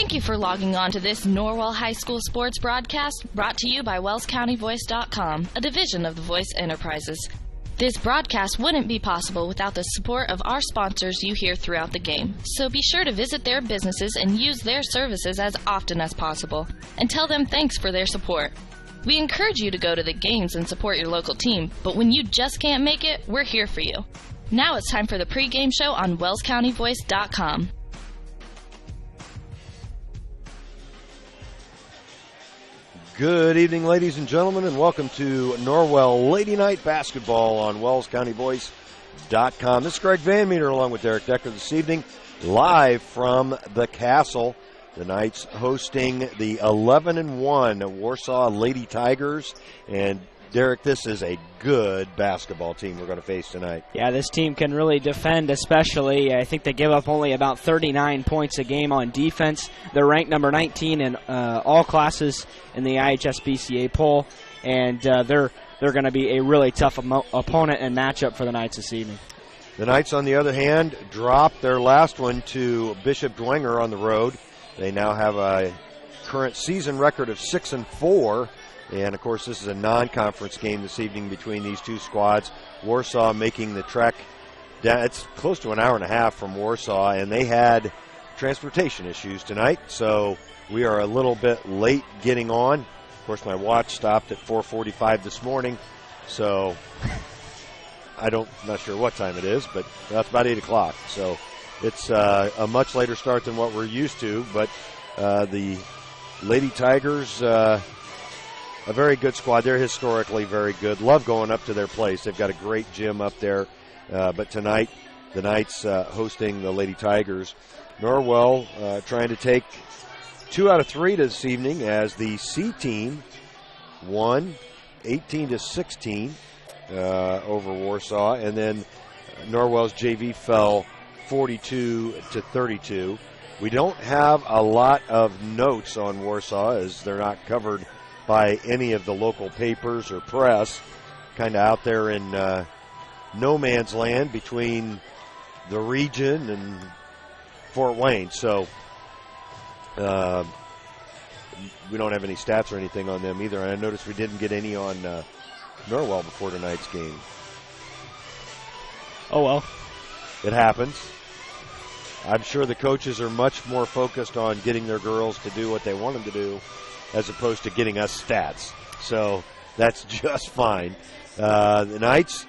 Thank you for logging on to this Norwell High School sports broadcast brought to you by WellsCountyVoice.com, a division of the Voice Enterprises. This broadcast wouldn't be possible without the support of our sponsors you hear throughout the game, so be sure to visit their businesses and use their services as often as possible, and tell them thanks for their support. We encourage you to go to the games and support your local team, but when you just can't make it, we're here for you. Now it's time for the pregame show on WellsCountyVoice.com. Good evening, ladies and gentlemen, and welcome to Norwell Lady Night Basketball on WellsCountyVoice.com. This is Greg Van Meter along with Derek Decker this evening, live from the Castle. The Knights hosting the 11-1 Warsaw Lady Tigers. And, Derek, this is a good basketball team we're going to face tonight. Yeah, this team can really defend, especially. I think they give up only about 39 points a game on defense. They're ranked number 19 in all classes in the IHSBCA poll, and they're going to be a really tough opponent and matchup for the Knights this evening. The Knights, on the other hand, dropped their last one to Bishop Dwenger on the road. They now have a current season record of 6-4. And, of course, this is a non-conference game this evening between these two squads. Warsaw making the trek down. It's close to an hour and a half from Warsaw, and they had transportation issues tonight, so we are a little bit late getting on. Of course, my watch stopped at 4:45 this morning, so not sure what time it is, but that's about 8 o'clock. So it's a much later start than what we're used to, but the Lady Tigers, a very good squad. They're historically very good. Love going up to their place. They've got a great gym up there. But tonight, the Knights hosting the Lady Tigers. Norwell trying to take 2 out of 3 this evening as the C team won 18-16 over Warsaw. And then Norwell's JV fell 42-32. We don't have a lot of notes on Warsaw as they're not covered by any of the local papers or press, kind of out there in no man's land between the region and Fort Wayne. So we don't have any stats or anything on them either. And I noticed we didn't get any on Norwell before tonight's game. Oh, well. It happens. I'm sure the coaches are much more focused on getting their girls to do what they want them to do as opposed to getting us stats. So that's just fine. The Knights,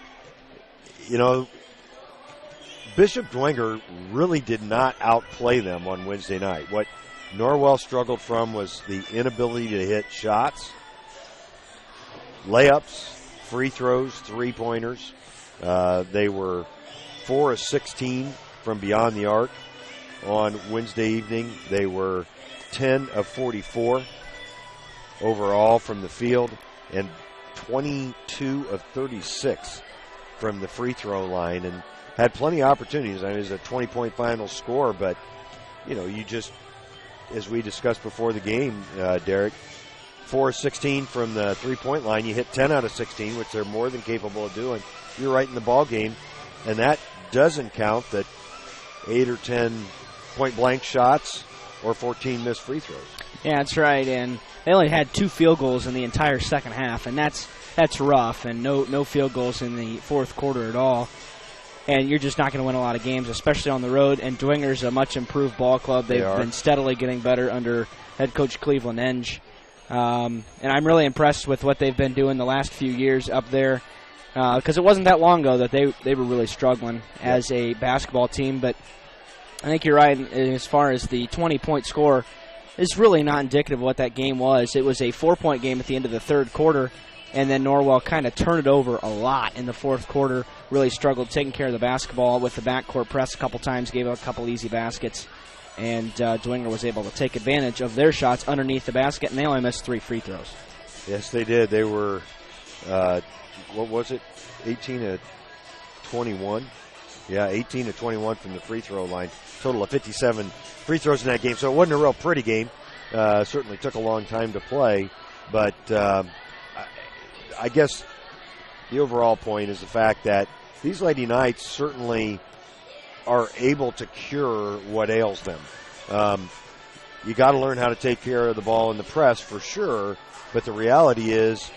Bishop Dwenger really did not outplay them on Wednesday night. What Norwell struggled from was the inability to hit shots, layups, free throws, three-pointers. They were 4 of 16 from beyond the arc on Wednesday evening. They were 10 of 44 overall from the field and 22 of 36 from the free throw line, and had plenty of opportunities. I mean, it was a 20-point final score, but, you just, as we discussed before the game, Derek, 4 of 16 from the three-point line. You hit 10 out of 16, which they're more than capable of doing. You're right in the ball game, and that doesn't count that 8 or 10 point-blank shots or 14 missed free throws. Yeah, that's right, and they only had 2 field goals in the entire second half, and that's rough, and no field goals in the fourth quarter at all. And you're just not going to win a lot of games, especially on the road. And Dwenger's a much improved ball club. They've been steadily getting better under head coach Cleveland Enge. And I'm really impressed with what they've been doing the last few years up there, because it wasn't that long ago that they were really struggling as a basketball team. But I think you're right as far as the 20-point score. It's really not indicative of what that game was. It was a 4-point game at the end of the third quarter, and then Norwell kind of turned it over a lot in the fourth quarter, really struggled taking care of the basketball with the backcourt press a couple times, gave up a couple easy baskets, and Dwenger was able to take advantage of their shots underneath the basket, and they only missed 3 free throws. Yes, they did. They were, 18 to 21? Yeah, 18 to 21 from the free throw line. Total of 57 free throws in that game. So it wasn't a real pretty game. Certainly took a long time to play. But I guess the overall point is the fact that these Lady Knights certainly are able to cure what ails them. you got to learn how to take care of the ball in the press for sure. But the reality is,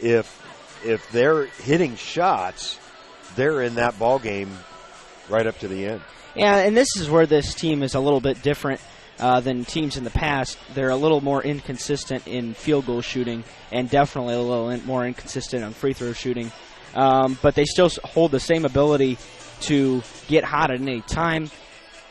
if they're hitting shots, they're in that ball game right up to the end. Yeah, and this is where this team is a little bit different than teams in the past. They're a little more inconsistent in field goal shooting and definitely a little more inconsistent on free throw shooting. But they still hold the same ability to get hot at any time.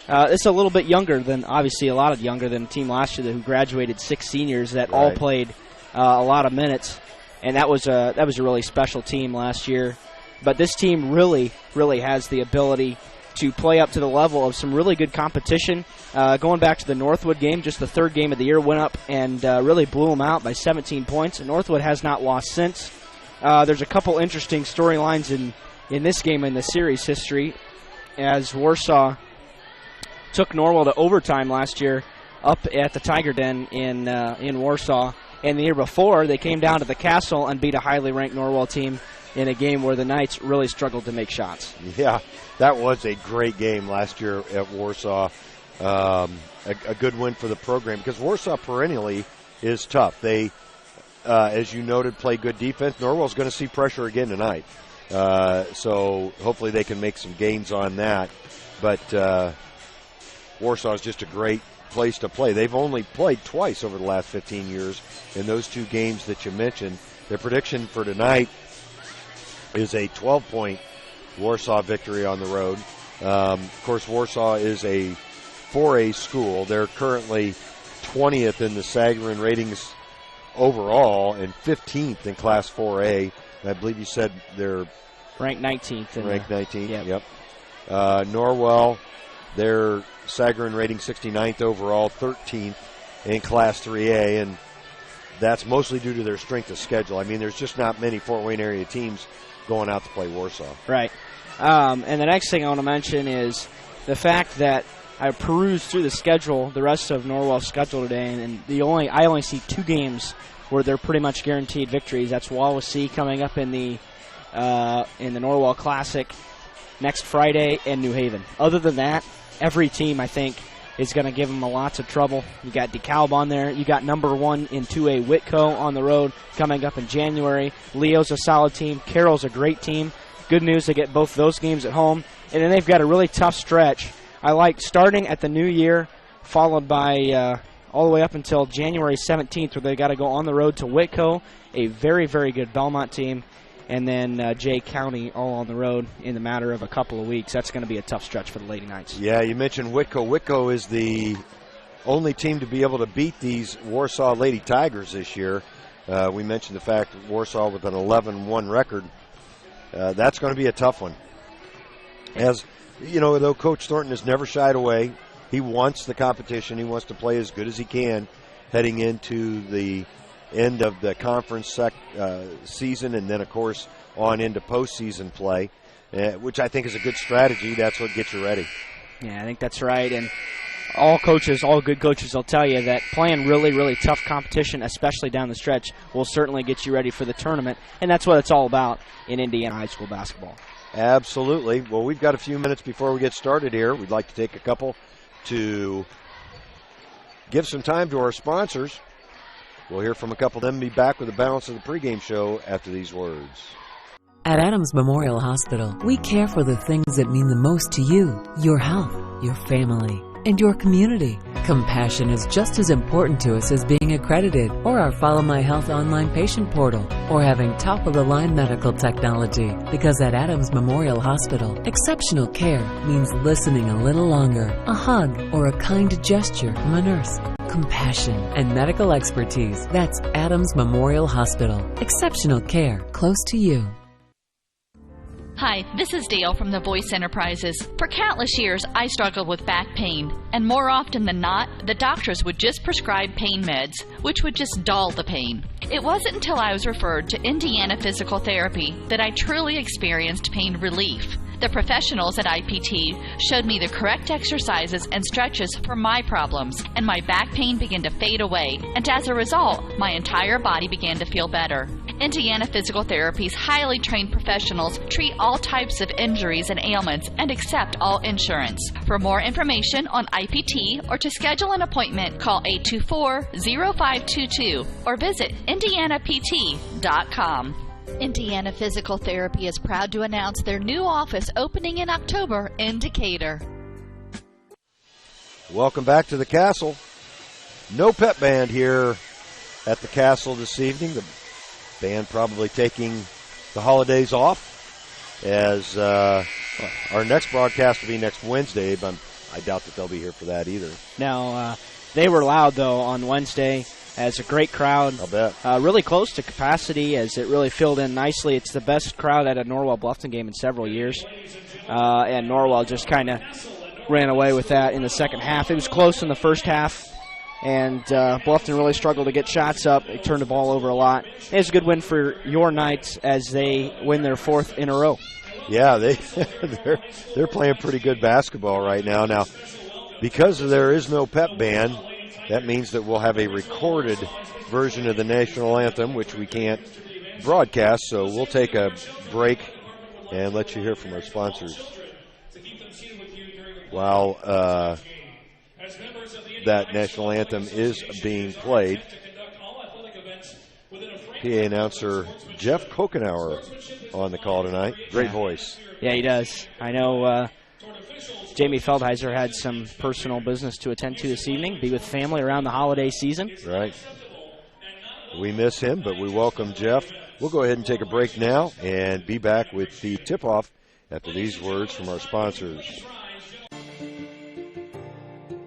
It's a little bit younger than, obviously a lot younger than the team last year who graduated 6 seniors that all played a lot of minutes. And that was a really special team last year. But this team really, really has the ability to play up to the level of some really good competition. Going back to the Northwood game, just the third game of the year, went up and really blew them out by 17 points. And Northwood has not lost since. There's a couple interesting storylines in this game in the series history, as Warsaw took Norwell to overtime last year up at the Tiger Den in Warsaw. And the year before, they came down to the Castle and beat a highly ranked Norwell team in a game where the Knights really struggled to make shots. Yeah, that was a great game last year at Warsaw. A good win for the program because Warsaw perennially is tough. They, as you noted, play good defense. Norwell's going to see pressure again tonight. So hopefully they can make some gains on that. But Warsaw is just a great place to play. They've only played twice over the last 15 years in those 2 games that you mentioned. Their prediction for tonight is a 12-point Warsaw victory on the road. Of course, Warsaw is a 4A school. They're currently 20th in the Sagarin ratings overall and 15th in Class 4A. And I believe you said they're ranked 19th. Ranked 19th, yep. Norwell, they're Sagarin rating 69th overall, 13th in Class 3A, and that's mostly due to their strength of schedule. I mean, there's just not many Fort Wayne area teams going out to play Warsaw. Right. And the next thing I want to mention is the fact that I perused through the schedule, the rest of Norwell's schedule today, and I only see 2 games where they're pretty much guaranteed victories. That's Wawasee coming up in the Norwell Classic next Friday and New Haven. Other than that, every team, I think, is going to give them lots of trouble. You got DeKalb on there. You got number 1 in 2A Whitco on the road coming up in January. Leo's a solid team. Carroll's a great team. Good news, they get both those games at home. And then they've got a really tough stretch. I like starting at the new year, followed by all the way up until January 17th, where they got to go on the road to Whitco, a very, very good Belmont team, and then Jay County all on the road in the matter of a couple of weeks. That's going to be a tough stretch for the Lady Knights. Yeah, you mentioned Whitco. Whitco is the only team to be able to beat these Warsaw Lady Tigers this year. We mentioned the fact that Warsaw with an 11-1 record. That's going to be a tough one. As you know, though, Coach Thornton has never shied away. He wants the competition. He wants to play as good as he can heading into the end of the conference season, and then, of course, on into postseason play, which I think is a good strategy. That's what gets you ready. Yeah, I think that's right. And all good coaches will tell you that playing really, really tough competition, especially down the stretch, will certainly get you ready for the tournament. And that's what it's all about in Indiana high school basketball. Absolutely. Well, we've got a few minutes before we get started here. We'd like to take a couple to give some time to our sponsors. We'll hear from a couple of them and be back with the balance of the pregame show after these words. At Adams Memorial Hospital, we care for the things that mean the most to you, your health, your family, and your community. Compassion is just as important to us as being accredited, or our Follow My Health online patient portal, or having top-of-the-line medical technology. Because at Adams Memorial Hospital, exceptional care means listening a little longer, a hug, or a kind gesture from a nurse. Compassion and medical expertise. That's Adams Memorial Hospital. Exceptional care close to you. Hi, this is Dale from the Voice Enterprises. For countless years, I struggled with back pain, and more often than not, the doctors would just prescribe pain meds, which would just dull the pain. It wasn't until I was referred to Indiana Physical Therapy that I truly experienced pain relief. The professionals at IPT showed me the correct exercises and stretches for my problems, and my back pain began to fade away, and as a result, my entire body began to feel better. Indiana Physical Therapy's highly trained professionals treat all types of injuries and ailments and accept all insurance. For more information on IPT or to schedule an appointment, call 824-0522 or visit indianapt.com. Indiana Physical Therapy is proud to announce their new office opening in October in Decatur. Welcome back to the Castle. No pep band here at the Castle this evening. The band probably taking the holidays off, as our next broadcast will be next Wednesday, but I doubt that they'll be here for that either. Now, they were loud, though, on Wednesday, as a great crowd. I'll bet. Really close to capacity, as it really filled in nicely. It's the best crowd at a Norwell-Bluffton game in several years, and Norwell just kind of ran away with that in the second half. It was close in the first half, and Bluffton really struggled to get shots up. They turned the ball over a lot. It's a good win for your Knights as they win their fourth in a row. Yeah, they're playing pretty good basketball right now. Now, because there is no pep band, that means that we'll have a recorded version of the national anthem, which we can't broadcast, so we'll take a break and let you hear from our sponsors. While that national anthem is being played, PA announcer Jeff Kokenauer on the call tonight. Great voice. Yeah, he does. I know Jamie Feldheiser had some personal business to attend to this evening, be with family around the holiday season. Right. We miss him, but we welcome Jeff. We'll go ahead and take a break now and be back with the tip-off after these words from our sponsors.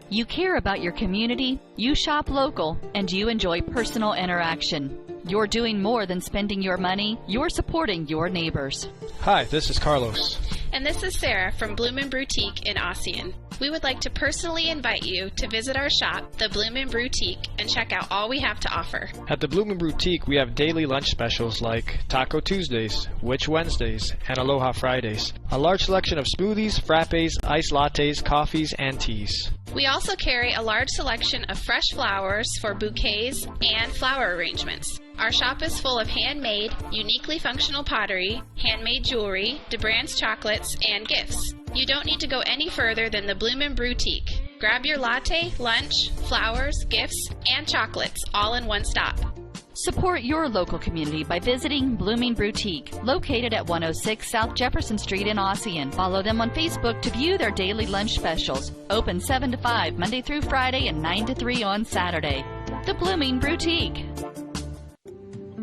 You care about your community, you shop local, and you enjoy personal interaction. You're doing more than spending your money. You're supporting your neighbors. Hi, this is Carlos. And this is Sarah from Bloomin' Boutique in Ossian. We would like to personally invite you to visit our shop, the Bloomin' Boutique, and check out all we have to offer. At the Bloomin' Boutique, we have daily lunch specials like Taco Tuesdays, Witch Wednesdays, and Aloha Fridays. A large selection of smoothies, frappes, iced lattes, coffees, and teas. We also carry a large selection of fresh flowers for bouquets and flower arrangements. Our shop is full of handmade, uniquely functional pottery, handmade jewelry, DeBrand's chocolates, and gifts. You don't need to go any further than the Bloomin' Boutique. Grab your latte, lunch, flowers, gifts, and chocolates all in one stop. Support your local community by visiting Blooming Boutique, located at 106 South Jefferson Street in Ossian. Follow them on Facebook to view their daily lunch specials. Open 7 to 5 Monday through Friday and 9 to 3 on Saturday. The Blooming Boutique.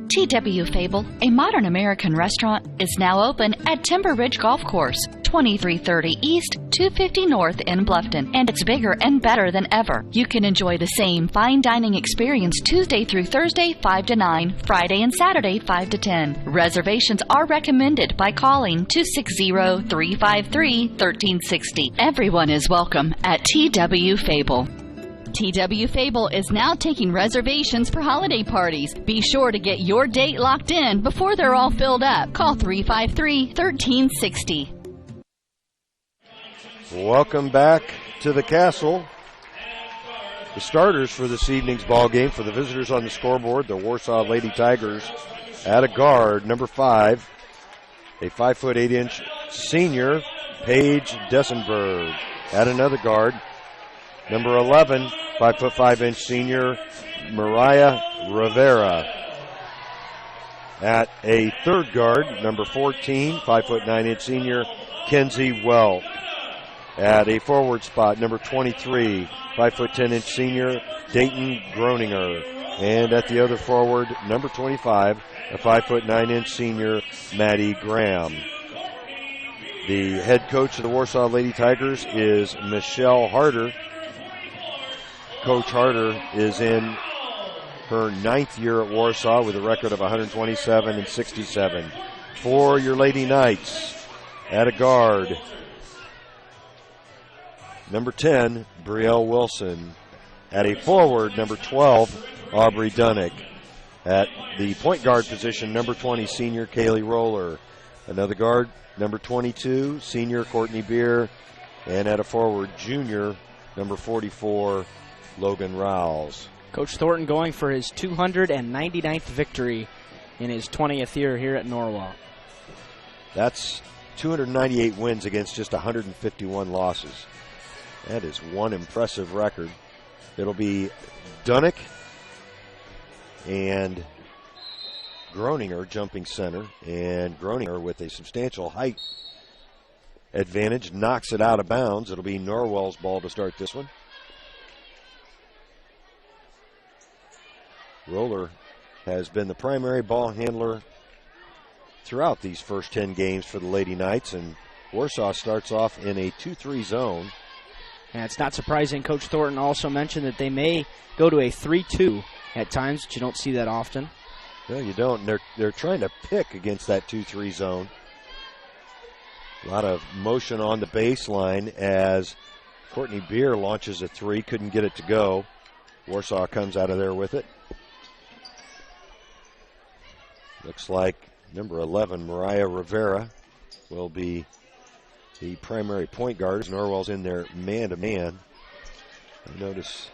T.W. Fable, a modern American restaurant, is now open at Timber Ridge Golf Course, 2330 East, 250 North in Bluffton, and it's bigger and better than ever. You can enjoy the same fine dining experience Tuesday through Thursday, 5 to 9, Friday and Saturday, 5 to 10. Reservations are recommended by calling 260-353-1360. Everyone is welcome at T.W. Fable. T.W. Fable is now taking reservations for holiday parties. Be sure to get your date locked in before they're all filled up. Call 353-1360. Welcome back to the Castle. The starters for this evening's ball game for the visitors on the scoreboard, the Warsaw Lady Tigers at a guard, number 5, a 5'8" senior, Paige Dessenberg. At another guard, number 11, 5'5" senior, Mariah Rivera. At a third guard, number 14, 5'9" senior, Kenzie Welk. At a forward spot, number 23, 5'10" senior, Dayton Groninger. And at the other forward, number 25, a 5'9" senior, Maddie Graham. The head coach of the Warsaw Lady Tigers is Michelle Harder. Coach Harder is in her 9th year at Warsaw with a record of 127-67. For your Lady Knights, at a guard, number 10, Brielle Wilson. At a forward, number 12, Aubrey Dunnick. At the point guard position, number 20, senior Kaylee Roller. Another guard, number 22, senior Courtney Beer. And at a forward, junior, number 44, Logan Rouse. Coach Thornton going for his 299th victory in his 20th year here at Norwell. That's 298 wins against just 151 losses. That is one impressive record. It'll be Dunick and Groninger jumping center, and Groninger with a substantial height advantage knocks it out of bounds. It'll be Norwell's ball to start this one. Roller has been the primary ball handler throughout these first 10 games for the Lady Knights, and Warsaw starts off in a 2-3 zone. And it's not surprising. Coach Thornton also mentioned that they may go to a 3-2 at times, but you don't see that often. No, you don't. They're trying to pick against that 2-3 zone. A lot of motion on the baseline as Courtney Beer launches a three, couldn't get it to go. Warsaw comes out of there with it. Looks like number 11, Mariah Rivera, will be the primary point guard as Norwell's in their man-to-man. I notice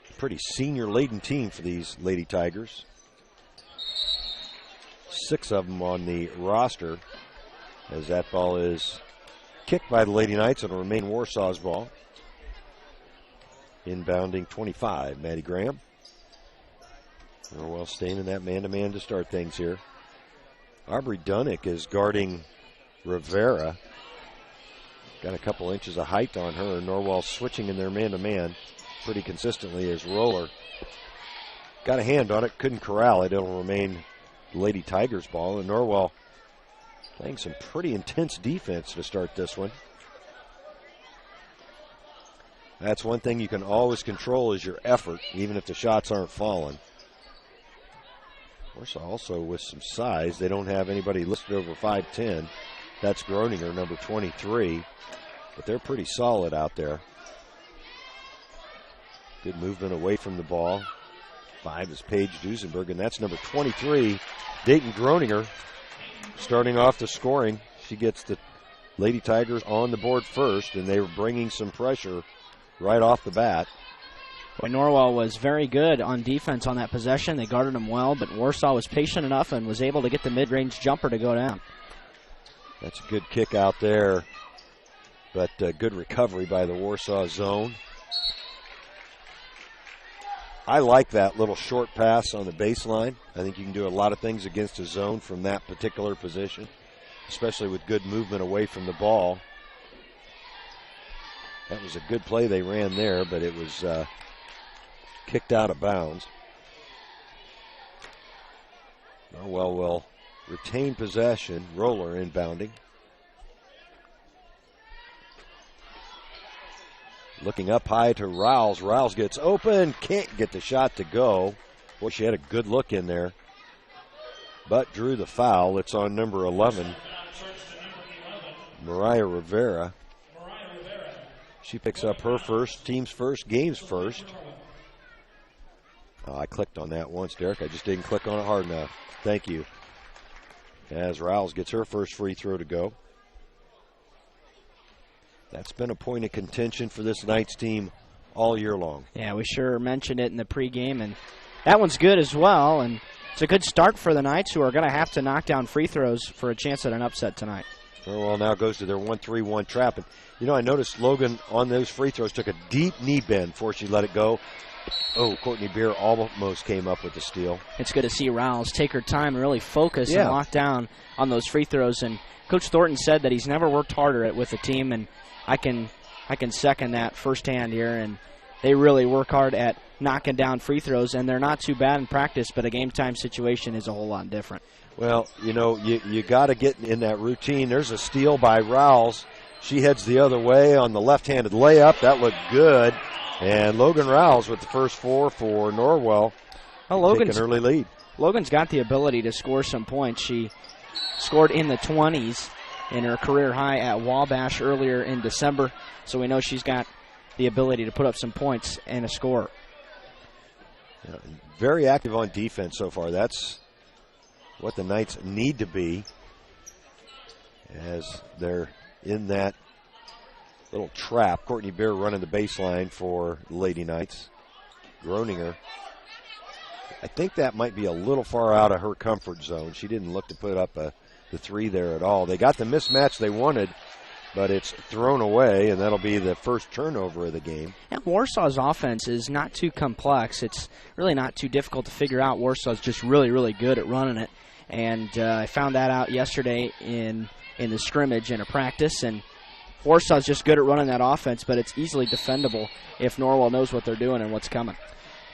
a pretty senior-laden team for these Lady Tigers. 6 of them on the roster, as that ball is kicked by the Lady Knights. It'll remain Warsaw's ball. Inbounding 25, Maddie Graham. Norwell staying in that man-to-man to start things here. Aubrey Dunick is guarding Rivera. Got a couple inches of height on her. Norwell switching in their man-to-man pretty consistently as Roller got a hand on it, couldn't corral it. It'll remain Lady Tigers ball, and Norwell playing some pretty intense defense to start this one. That's one thing you can always control is your effort, even if the shots aren't falling. Warsaw also with some size. They don't have anybody listed over 5'10". That's Groninger, number 23. But they're pretty solid out there. Good movement away from the ball. 5 is Paige Duesenberg, and that's number 23, Dayton Groninger, starting off the scoring. She gets the Lady Tigers on the board first, and they were bringing some pressure right off the bat. Boy, Norwell was very good on defense on that possession. They guarded them well, but Warsaw was patient enough and was able to get the mid-range jumper to go down. That's a good kick out there, but good recovery by the Warsaw zone. I like that little short pass on the baseline. I think you can do a lot of things against a zone from that particular position, especially with good movement away from the ball. That was a good play they ran there, but it was kicked out of bounds. Norwell will retain possession. Roller inbounding. Looking up high to Rouse. Rouse gets open. Can't get the shot to go. Boy, she had a good look in there, but drew the foul. It's on number 11, Mariah Rivera. She picks up her first, team's first, game's first. Oh, I clicked on that once, Derek. I just didn't click on it hard enough. Thank you. As Rouse gets her first free throw to go. That's been a point of contention for this Knights team all year long. Yeah, we sure mentioned it in the pregame, and that one's good as well. And it's a good start for the Knights, who are going to have to knock down free throws for a chance at an upset tonight. Norwell now goes to their 1-3-1 trap. And, you know, I noticed Logan on those free throws took a deep knee bend before she let it go. Oh, Courtney Beer almost came up with the steal. It's good to see Rouse take her time and really focus and lock down on those free throws. And Coach Thornton said that he's never worked harder with the team, and I can second that firsthand here. And they really work hard at knocking down free throws, and they're not too bad in practice, but a game-time situation is a whole lot different. Well, you know, you got to get in that routine. There's a steal by Rouse. She heads the other way on the left-handed layup. That looked good. And Logan Rouse with the first 4 for Norwell. Well, taking an early lead. Logan's got the ability to score some points. She scored in the 20s in her career high at Wabash earlier in December. So we know she's got the ability to put up some points and a score. Yeah, very active on defense so far. That's what the Knights need to be as they're in that little trap. Courtney Beer running the baseline for the Lady Knights. Groninger I think that might be a little far out of her comfort zone. She didn't look to put up the 3 there at all. They got the mismatch they wanted, but it's thrown away, and that'll be the first turnover of the game. And Warsaw's offense is not too complex. It's really not too difficult to figure out. Warsaw's just really, really good at running it. And I found that out yesterday in the scrimmage in a practice, and Warsaw's just good at running that offense, but it's easily defendable if Norwell knows what they're doing and what's coming.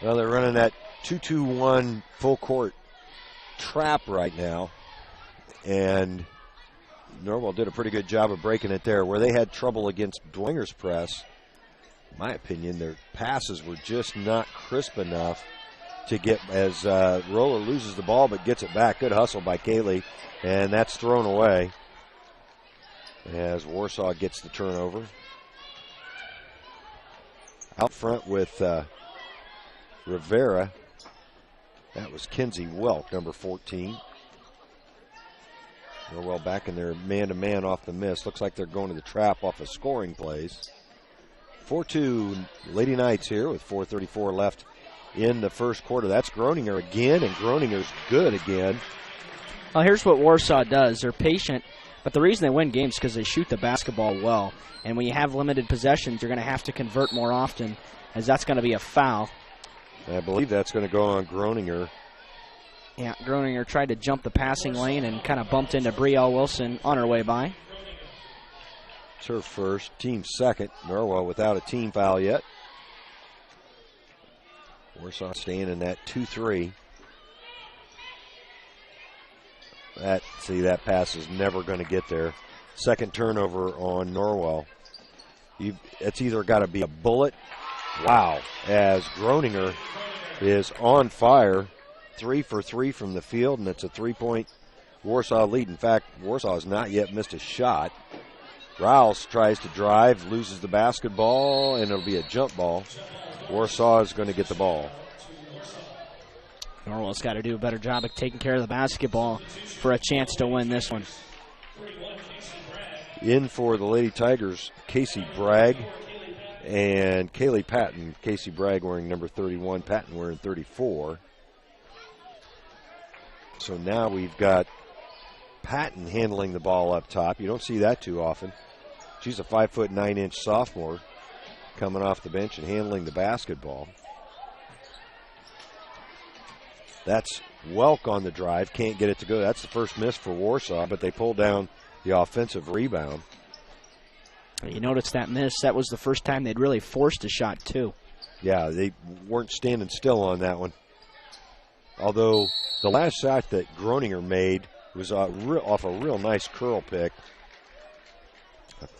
Well, they're running that 2-2-1 full court trap right now, and Norwell did a pretty good job of breaking it there. Where they had trouble against Dwenger's press, in my opinion, their passes were just not crisp enough to get, as Roller loses the ball but gets it back. Good hustle by Kaylee, and that's thrown away as Warsaw gets the turnover. Out front with Rivera. That was Kinsey Welk, number 14. Norwell back in their man-to-man off the miss. Looks like they're going to the trap off of scoring plays. 4-2 Lady Knights here with 4:34 left in the first quarter. That's Groninger again, and Groninger's good again. Well, here's what Warsaw does. They're patient, but the reason they win games is because they shoot the basketball well. And when you have limited possessions, you're going to have to convert more often, as that's going to be a foul. I believe that's going to go on Groninger. Yeah, Groninger tried to jump the passing lane and kind of bumped into Brielle Wilson on her way by. It's her first, team second. Norwell without a team foul yet. Warsaw staying in that 2-3. That pass is never going to get there. Second turnover on Norwell. It's either got to be a bullet. Wow, as Groninger is on fire. 3 for 3 from the field, and it's a 3-point Warsaw lead. In fact, Warsaw has not yet missed a shot. Rouse tries to drive, loses the basketball, and it'll be a jump ball. Warsaw is going to get the ball. Norwell's got to do a better job of taking care of the basketball for a chance to win this one. In for the Lady Tigers, Casey Bragg and Kaylee Patton. Casey Bragg wearing number 31, Patton wearing 34. So now we've got Patton handling the ball up top. You don't see that too often. She's a 5'9" sophomore coming off the bench and handling the basketball. That's Welk on the drive. Can't get it to go. That's the first miss for Warsaw, but they pull down the offensive rebound. You notice that miss. That was the first time they'd really forced a shot, too. Yeah, they weren't standing still on that one. Although the last shot that Groninger made was off a real nice curl pick,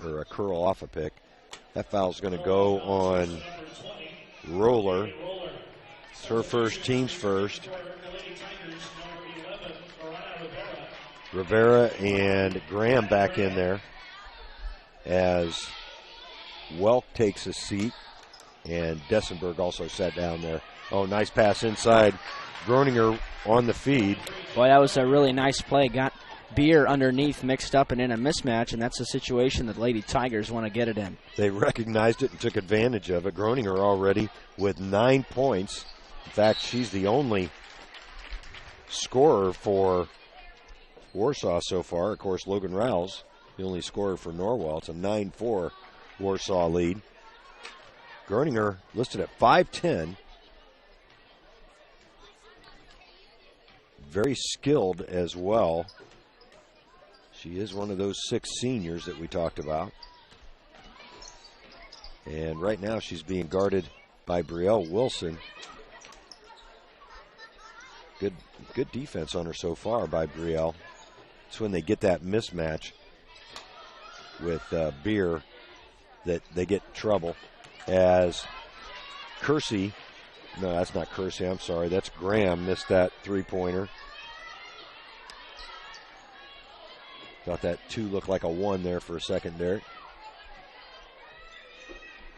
or a curl off a pick. That foul's going to go on Roller. It's her first, team's first. Rivera and Graham back in there as Welk takes a seat, and Dessenberg also sat down there. Oh, nice pass inside. Groninger on the feed. Boy, that was a really nice play. Got Beer underneath mixed up and in a mismatch, and that's the situation that Lady Tigers want to get it in. They recognized it and took advantage of it. Groninger already with 9 points. In fact, she's the only scorer for Warsaw so far. Of course, Logan Rouse, the only scorer for Norwell. It's a 9-4 Warsaw lead. Groninger listed at 5'10". Very skilled as well. She is one of those 6 seniors that we talked about. And right now she's being guarded by Brielle Wilson. Good defense on her so far by Brielle. It's when they get that mismatch with Beer that they get trouble. As Kersey, no, that's not Kersey, I'm sorry, that's Graham, missed that three-pointer. Thought that 2 looked like a 1 there for a second, Derek.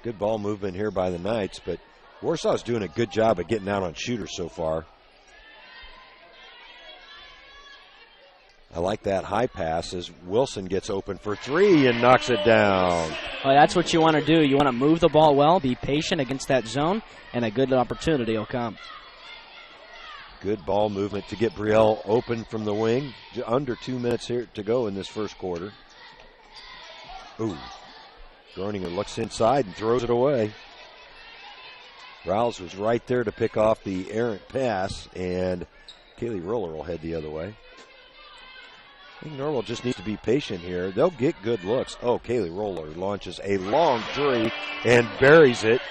Good ball movement here by the Knights, but Warsaw's doing a good job of getting out on shooters so far. I like that high pass as Wilson gets open for 3 and knocks it down. Well, that's what you want to do. You want to move the ball well, be patient against that zone, and a good opportunity will come. Good ball movement to get Brielle open from the wing. Under 2 minutes here to go in this first quarter. Ooh. Groninger looks inside and throws it away. Rouse was right there to pick off the errant pass, and Kaylee Roller will head the other way. I think Norwell just needs to be patient here. They'll get good looks. Oh, Kaylee Roller launches a long three and buries it.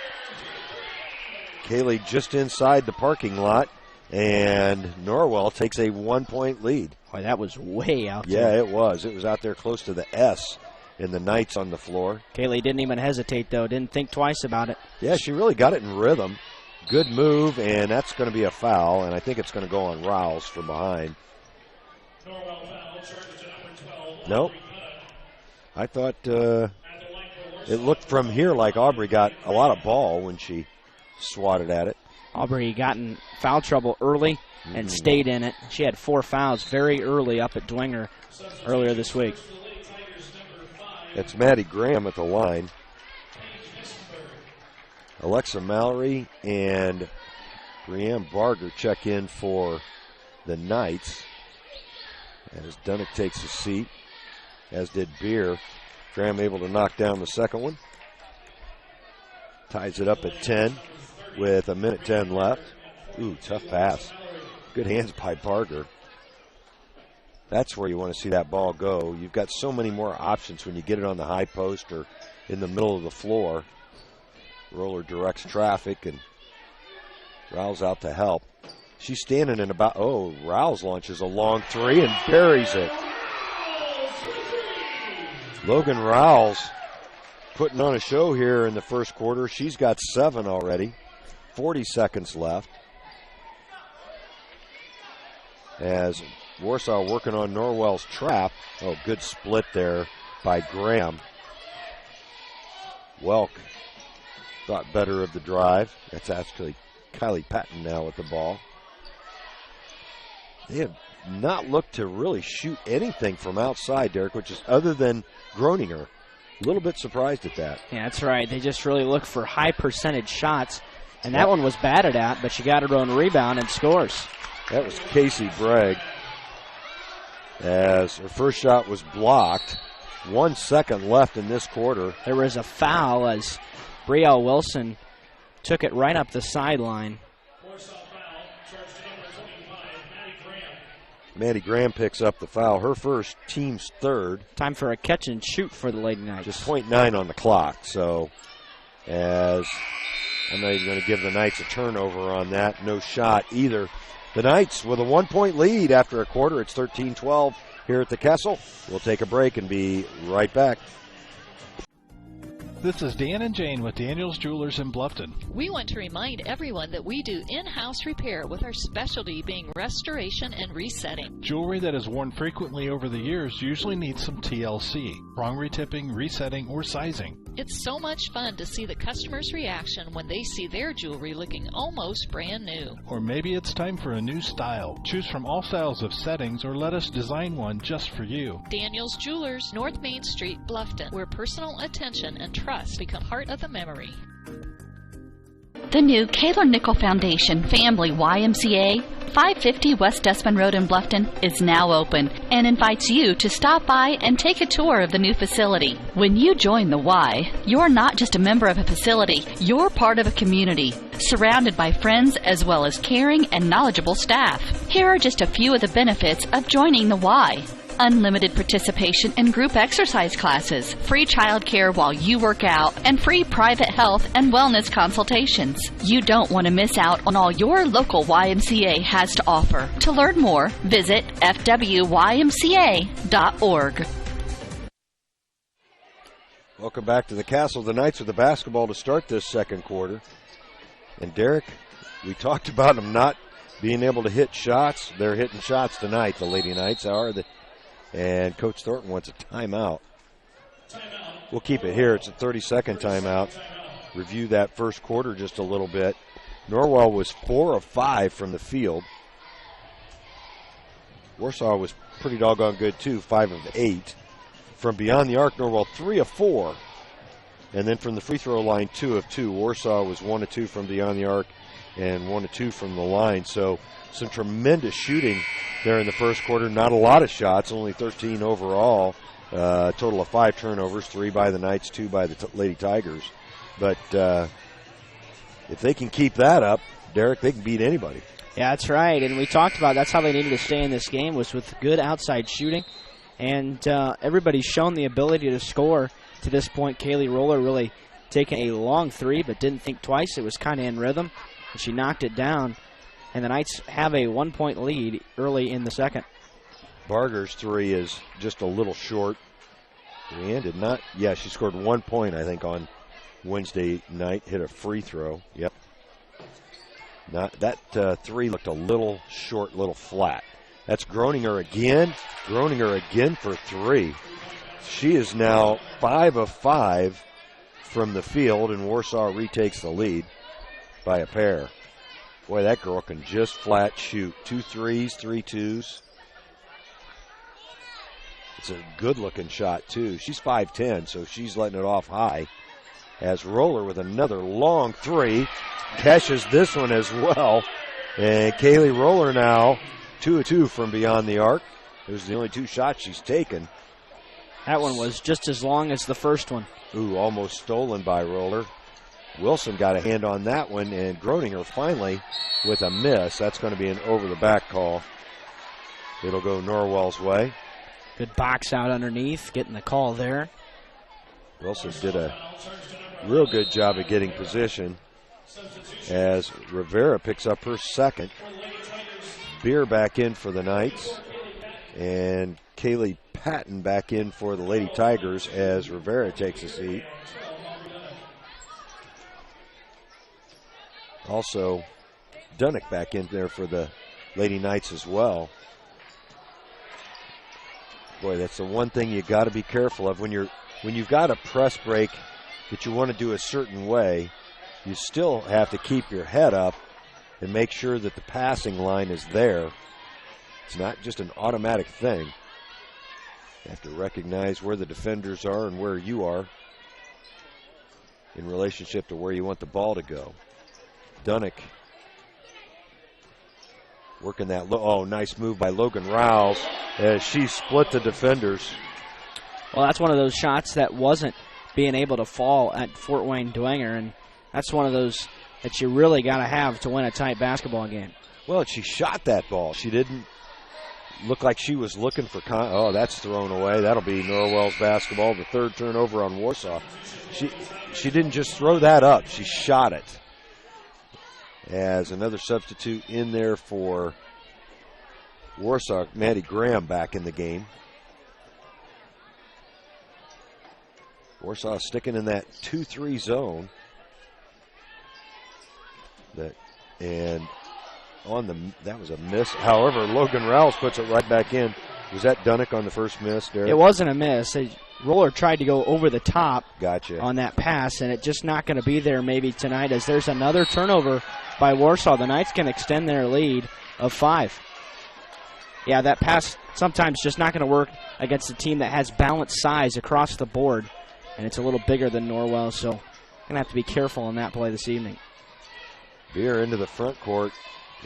Kaylee just inside the parking lot, and Norwell takes a 1-point lead. Boy, that was way out there. there. Yeah, it was. It was out there close to the S in the Knights on the floor. Kaylee didn't even hesitate, though. Didn't think twice about it. Yeah, she really got it in rhythm. Good move, and that's going to be a foul, and I think it's going to go on Rouse from behind. Nope. I thought it looked from here like Aubrey got a lot of ball when she swatted at it. Aubrey got in foul trouble early and stayed in it. She had 4 fouls very early up at Dwenger earlier this week. It's Maddie Graham at the line. Alexa Mallory and Brianne Barger check in for the Knights as Dunnick takes a seat, as did Beer. Graham able to knock down the second one. Ties it up at 10 with 1:10 left. Ooh, tough pass. Good hands by Barger. That's where you want to see that ball go. You've got so many more options when you get it on the high post or in the middle of the floor. Roller directs traffic, and Rouse out to help. She's standing in about, Rouse launches a long three and buries it. Logan Rouse putting on a show here in the first quarter. She's got 7 already. 40 seconds left. As Warsaw working on Norwell's trap. Oh, good split there by Graham. Welk thought better of the drive. That's actually Kylie Patton now with the ball. They have not looked to really shoot anything from outside, Derek, which is other than Groninger. A little bit surprised at that. Yeah, that's right. They just really look for high percentage shots, and that one was batted at, but she got her own rebound and scores. That was Casey Bragg, as her first shot was blocked. 1 second left in this quarter. There was a foul as Brielle Wilson took it right up the sideline. Maddie Graham picks up the foul. Her first, team's third. Time for a catch and shoot for the Lady Knights. Just .9 on the clock. So, as I'm not even going to give the Knights a turnover on that. No shot either. The Knights with a 1-point lead after a quarter. It's 13-12 here at the Kessel. We'll take a break and be right back. This is Dan and Jane with Daniels Jewelers in Bluffton. We want to remind everyone that we do in-house repair with our specialty being restoration and resetting. Jewelry that is worn frequently over the years usually needs some TLC, wrong retipping, resetting, or sizing. It's so much fun to see the customer's reaction when they see their jewelry looking almost brand new. Or maybe it's time for a new style. Choose from all styles of settings or let us design one just for you. Daniels Jewelers, North Main Street, Bluffton, where personal attention and trust become part of the memory. The new Kaylor Nickel Foundation Family YMCA, 550 West Dustman Road in Bluffton, is now open and invites you to stop by and take a tour of the new facility. When you join the Y, you're not just a member of a facility, you're part of a community, surrounded by friends as well as caring and knowledgeable staff. Here are just a few of the benefits of joining the Y. Unlimited participation in group exercise classes, free childcare while you work out, and free private health and wellness consultations. You don't want to miss out on all your local YMCA has to offer. To learn more, visit fwymca.org. Welcome back to the Castle. The Knights with the basketball to start this second quarter. And Derek, we talked about them not being able to hit shots. They're hitting shots tonight, the Lady Knights are. And Coach Thornton wants a timeout. We'll keep it here. It's a 30-second timeout. Review that first quarter just a little bit. Norwell was 4 of 5 from the field. Warsaw was pretty doggone good, too, 5 of 8. From beyond the arc, Norwell 3 of 4. And then from the free throw line, 2 of 2. Warsaw was 1 of 2 from beyond the arc and 1 of 2 from the line. So some tremendous shooting there in the first quarter. Not a lot of shots, only 13 overall. Total of 5 turnovers, 3 by the Knights, 2 by the Lady Tigers. But if they can keep that up, Derek, they can beat anybody. Yeah, that's right. And we talked about that's how they needed to stay in this game, was with good outside shooting. And everybody's shown the ability to score to this point. Kaylee Roller really taking a long three, but didn't think twice. It was kind of in rhythm, and she knocked it down. And the Knights have a 1-point lead early in the second. Barger's three is just a little short. Leanne did not. Yeah, she scored 1 point, I think, on Wednesday night. Hit a free throw. Yep. That three looked a little short, little flat. That's Groninger again. Groninger again for 3. She is now 5 of 5 from the field, and Warsaw retakes the lead by a pair. Boy, that girl can just flat shoot. 2 threes, 3 twos. It's a good-looking shot, too. She's 5'10", so she's letting it off high. As Roller with another long three. Catches this one as well. And Kaylee Roller now 2 of 2 from beyond the arc. Those are the only 2 shots she's taken. That one was just as long as the first one. Ooh, almost stolen by Roller. Wilson got a hand on that one, and Groninger finally with a miss. That's going to be an over-the-back call. It'll go Norwell's way. Good box out underneath, getting the call there. Wilson did a real good job of getting position as Rivera picks up her second. Beer back in for the Knights, and Kaylee Patton back in for the Lady Tigers as Rivera takes a seat. Also, Dunnick back in there for the Lady Knights as well. Boy, that's the one thing you got to be careful of when you've got a press break that you want to do a certain way. You still have to keep your head up and make sure that the passing line is there. It's not just an automatic thing. You have to recognize where the defenders are and where you are in relationship to where you want the ball to go. Dunnick working that nice move by Logan Rouse as she split the defenders. Well, that's one of those shots that wasn't being able to fall at Fort Wayne Dwenger, and that's one of those that you really got to have to win a tight basketball game. Well, she shot that ball. She didn't look like she was looking for that's thrown away. That'll be Norwell's basketball, the third turnover on Warsaw. She didn't just throw that up. She shot it. As another substitute in there for Warsaw, Maddie Graham back in the game. Warsaw sticking in that 2-3 zone. That was a miss. However, Logan Rouse puts it right back in. Was that Dunnick on the first miss, Derek? It wasn't a miss. Roller tried to go over the top on that pass, and it's just not going to be there maybe tonight, as there's another turnover by Warsaw. The Knights can extend their lead of 5. Yeah, that pass sometimes just not going to work against a team that has balanced size across the board, and it's a little bigger than Norwell, so going to have to be careful on that play this evening. Beer into the front court.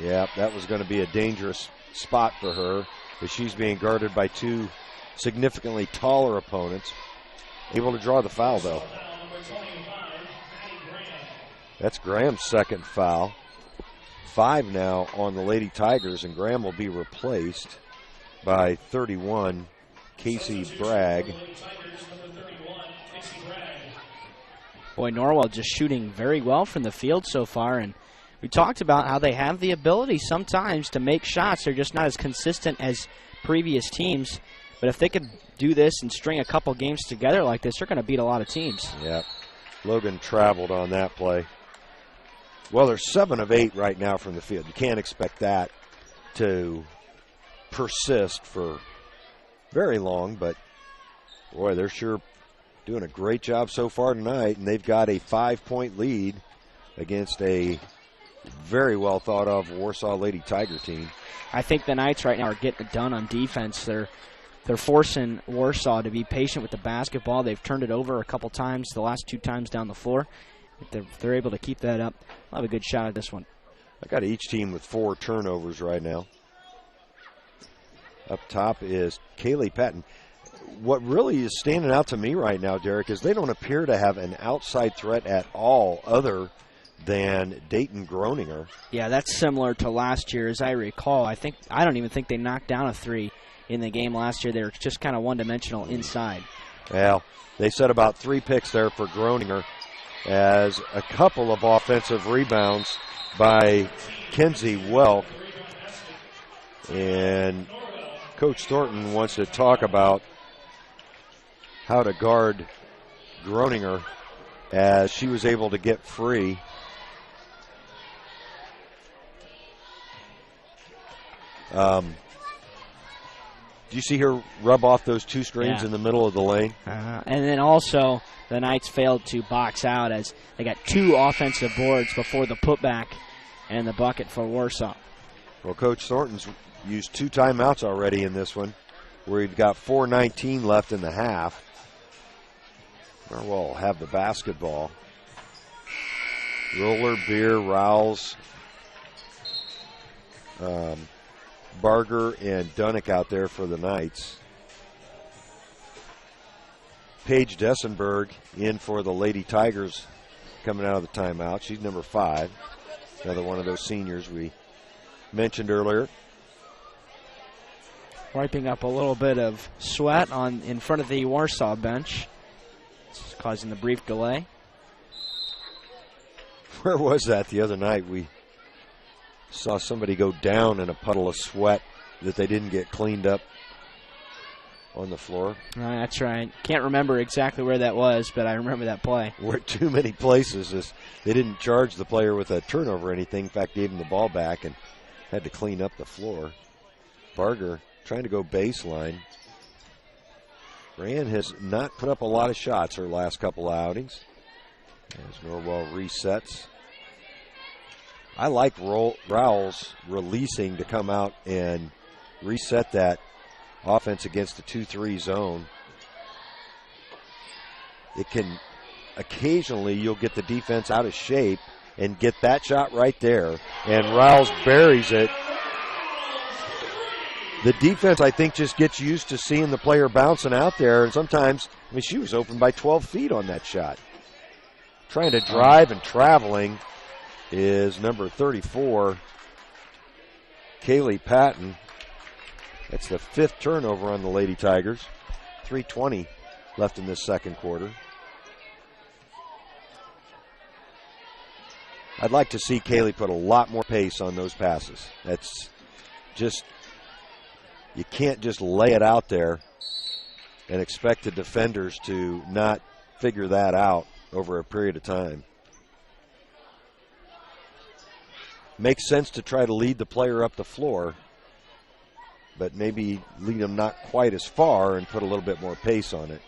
Yeah, that was going to be a dangerous spot for her, as she's being guarded by 2 significantly taller opponents. Able to draw the foul, though. That's Graham's second foul. 5 now on the Lady Tigers, and Graham will be replaced by 31, Casey Bragg. Boy, Norwell just shooting very well from the field so far, and we talked about how they have the ability sometimes to make shots. They're just not as consistent as previous teams. But if they could do this and string a couple games together like this, they're going to beat a lot of teams. Yeah. Logan traveled on that play. Well, they're 7 of 8 right now from the field. You can't expect that to persist for very long, but boy, they're sure doing a great job so far tonight, and they've got a 5-point lead against a very well thought of Warsaw Lady Tiger team. I think the Knights right now are getting it done on defense. They're they're forcing Warsaw to be patient with the basketball. They've turned it over a couple times, the last 2 times down the floor. If they're able to keep that up, they'll have a good shot at this one. I got each team with 4 turnovers right now. Up top is Kaylee Patton. What really is standing out to me right now, Derek, is they don't appear to have an outside threat at all other than Dayton Groninger. Yeah, that's similar to last year, as I recall. I don't even think they knocked down a 3 in the game last year. They were just kind of one-dimensional inside. Well, they set about 3 picks there for Groninger, as a couple of offensive rebounds by Kenzie Welk. And Coach Thornton wants to talk about how to guard Groninger as she was able to get free. Do you see her rub off those 2 screens in the middle of the lane? And then also the Knights failed to box out as they got 2 offensive boards before the putback and the bucket for Warsaw. Well, Coach Thornton's used 2 timeouts already in this one, where he's got 4:19 left in the half. Norwell will have the basketball. Roller, Beer, Rouse, Barger, and Dunnick out there for the Knights. Paige Dessenberg in for the Lady Tigers coming out of the timeout. She's number 5. Another one of those seniors we mentioned earlier. Wiping up a little bit of sweat in front of the Warsaw bench. It's causing the brief delay. Where was that the other night? We saw somebody go down in a puddle of sweat that they didn't get cleaned up on the floor. That's right. Can't remember exactly where that was, but I remember that play. We're too many places. They didn't charge the player with a turnover or anything. In fact, gave him the ball back and had to clean up the floor. Barger trying to go baseline. Rand has not put up a lot of shots her last couple of outings as Norwell resets. I like Rowles releasing to come out and reset that offense against the 2-3 zone. It can occasionally, you'll get the defense out of shape and get that shot right there, and Rowles buries it. The defense, I think, just gets used to seeing the player bouncing out there, and sometimes, she was open by 12 feet on that shot. Trying to drive and traveling is number 34, Kaylee Patton. That's the 5th turnover on the Lady Tigers. 3:20 left in this second quarter. I'd like to see Kaylee put a lot more pace on those passes. That's just, you can't just lay it out there and expect the defenders to not figure that out over a period of time. Makes sense to try to lead the player up the floor, but maybe lead them not quite as far and put a little bit more pace on it.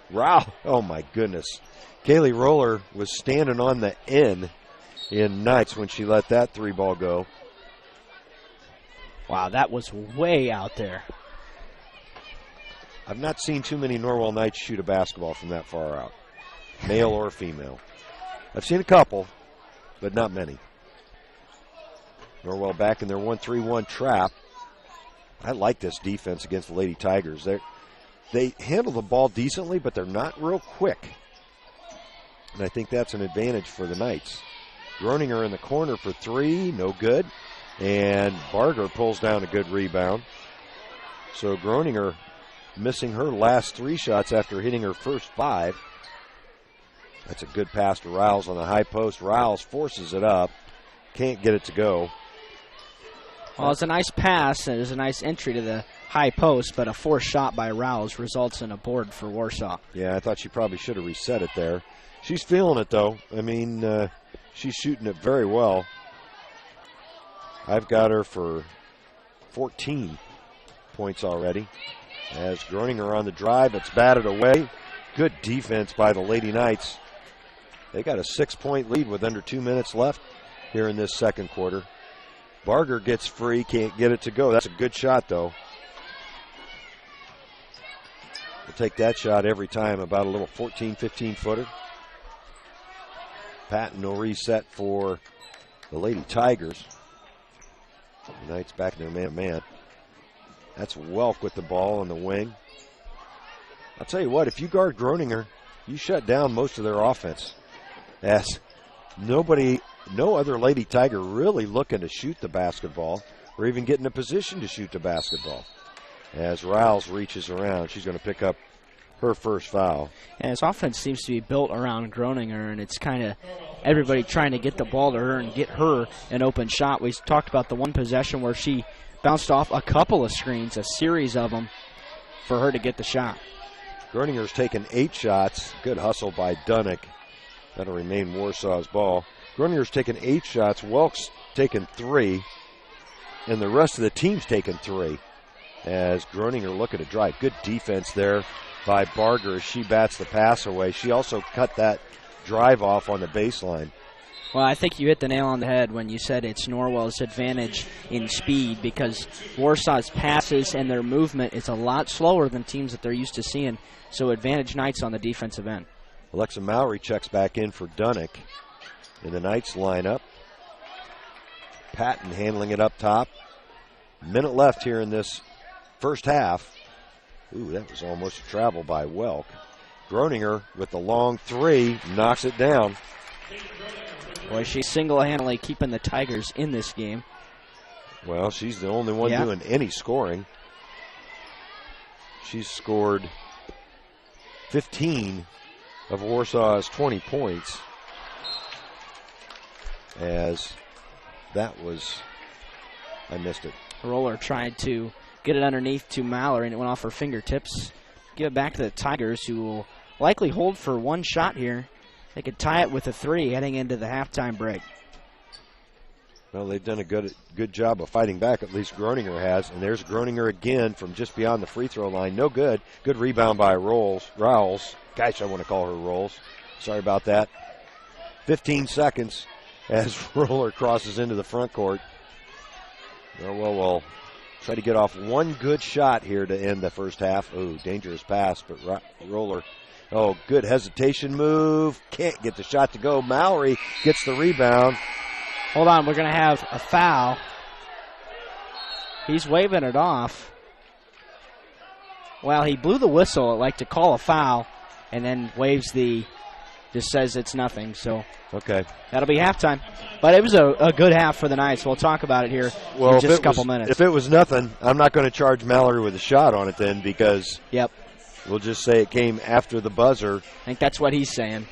Wow, oh my goodness. Kaylee Roller was standing on the end in Knights when she let that 3-ball go. Wow, that was way out there. I've not seen too many Norwell Knights shoot a basketball from that far out, male or female. I've seen a couple, but not many. Norwell back in their 1-3-1 trap. I like this defense against the Lady Tigers. They handle the ball decently, but they're not real quick. And I think that's an advantage for the Knights. Groninger in the corner for 3, no good. And Barger pulls down a good rebound. So Groninger missing her last 3 shots after hitting her first 5. That's a good pass to Rouse on the high post. Rouse forces it up. Can't get it to go. Well, it's a nice pass. It was a nice entry to the high post, but a forced shot by Rouse results in a board for Warsaw. Yeah, I thought she probably should have reset it there. She's feeling it, though. She's shooting it very well. I've got her for 14 points already. As Groninger on the drive, it's batted away. Good defense by the Lady Knights. They got a 6-point lead with under 2 minutes left here in this second quarter. Barger gets free, can't get it to go. That's a good shot, though. will take that shot every time, about a little 14, 15-footer. Patton will reset for the Lady Tigers. The Knights back in their man-to-man. That's Welk with the ball on the wing. I'll tell you what, if you guard Groninger, you shut down most of their offense. As no other Lady Tiger really looking to shoot the basketball or even get in a position to shoot the basketball. As Riles reaches around, she's going to pick up her first foul. And his offense seems to be built around Groninger, and it's kind of everybody trying to get the ball to her and get her an open shot. We talked about the one possession where she bounced off a couple of screens, a series of them, for her to get the shot. Groninger's taken 8 shots. Good hustle by Dunnick. That'll remain Warsaw's ball. Groninger's taken 8 shots. Welk's taken 3. And the rest of the team's taken 3. As Groninger looking to drive. Good defense there by Barger as she bats the pass away. She also cut that drive off on the baseline. Well, I think you hit the nail on the head when you said it's Norwell's advantage in speed, because Warsaw's passes and their movement is a lot slower than teams that they're used to seeing. So advantage Knights on the defensive end. Alexa Mowry checks back in for Dunnick in the Knights lineup. Patton handling it up top. Minute left here in this first half. Ooh, that was almost a travel by Welk. Groninger with the long 3 knocks it down. Boy, she's single-handedly keeping the Tigers in this game. Well, she's the only one doing any scoring. She's scored 15 of Warsaw's 20 points. As that was, I missed it. Roller tried to get it underneath to Mallory, and it went off her fingertips. Give it back to the Tigers, who will likely hold for one shot here. They could tie it with a 3 heading into the halftime break. Well, they've done a good job of fighting back, at least Groninger has. And there's Groninger again from just beyond the free throw line. No good. Good rebound by Rowles. Gosh, I want to call her Rolls. Sorry about that. 15 seconds as Roller crosses into the front court. Norwell will try to get off one good shot here to end the first half. Ooh, dangerous pass, but Roller. Oh, good hesitation move. Can't get the shot to go. Mallory gets the rebound. Hold on, we're going to have a foul. He's waving it off. Well, he blew the whistle, like to call a foul, and then just says it's nothing. So okay, that'll be halftime. But it was a good half for the Knights. We'll talk about it here in just a couple minutes. If it was nothing, I'm not going to charge Mallory with a shot on it then, because we'll just say it came after the buzzer. I think that's what he's saying.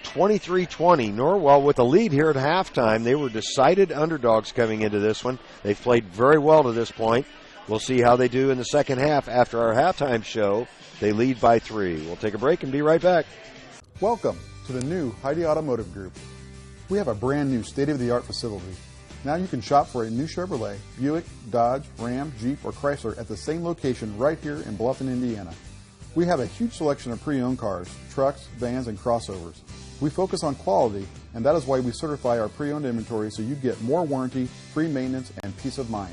23-20, Norwell with a lead here at halftime. They were decided underdogs coming into this one. They've played very well to this point. We'll see how they do in the second half after our halftime show. They lead by 3. We'll take a break and be right back. Welcome to the new Heidi Automotive Group. We have a brand new state-of-the-art facility. Now you can shop for a new Chevrolet, Buick, Dodge, Ram, Jeep, or Chrysler at the same location right here in Bluffton, Indiana. We have a huge selection of pre-owned cars, trucks, vans, and crossovers. We focus on quality, and that is why we certify our pre-owned inventory so you get more warranty, free maintenance, and peace of mind.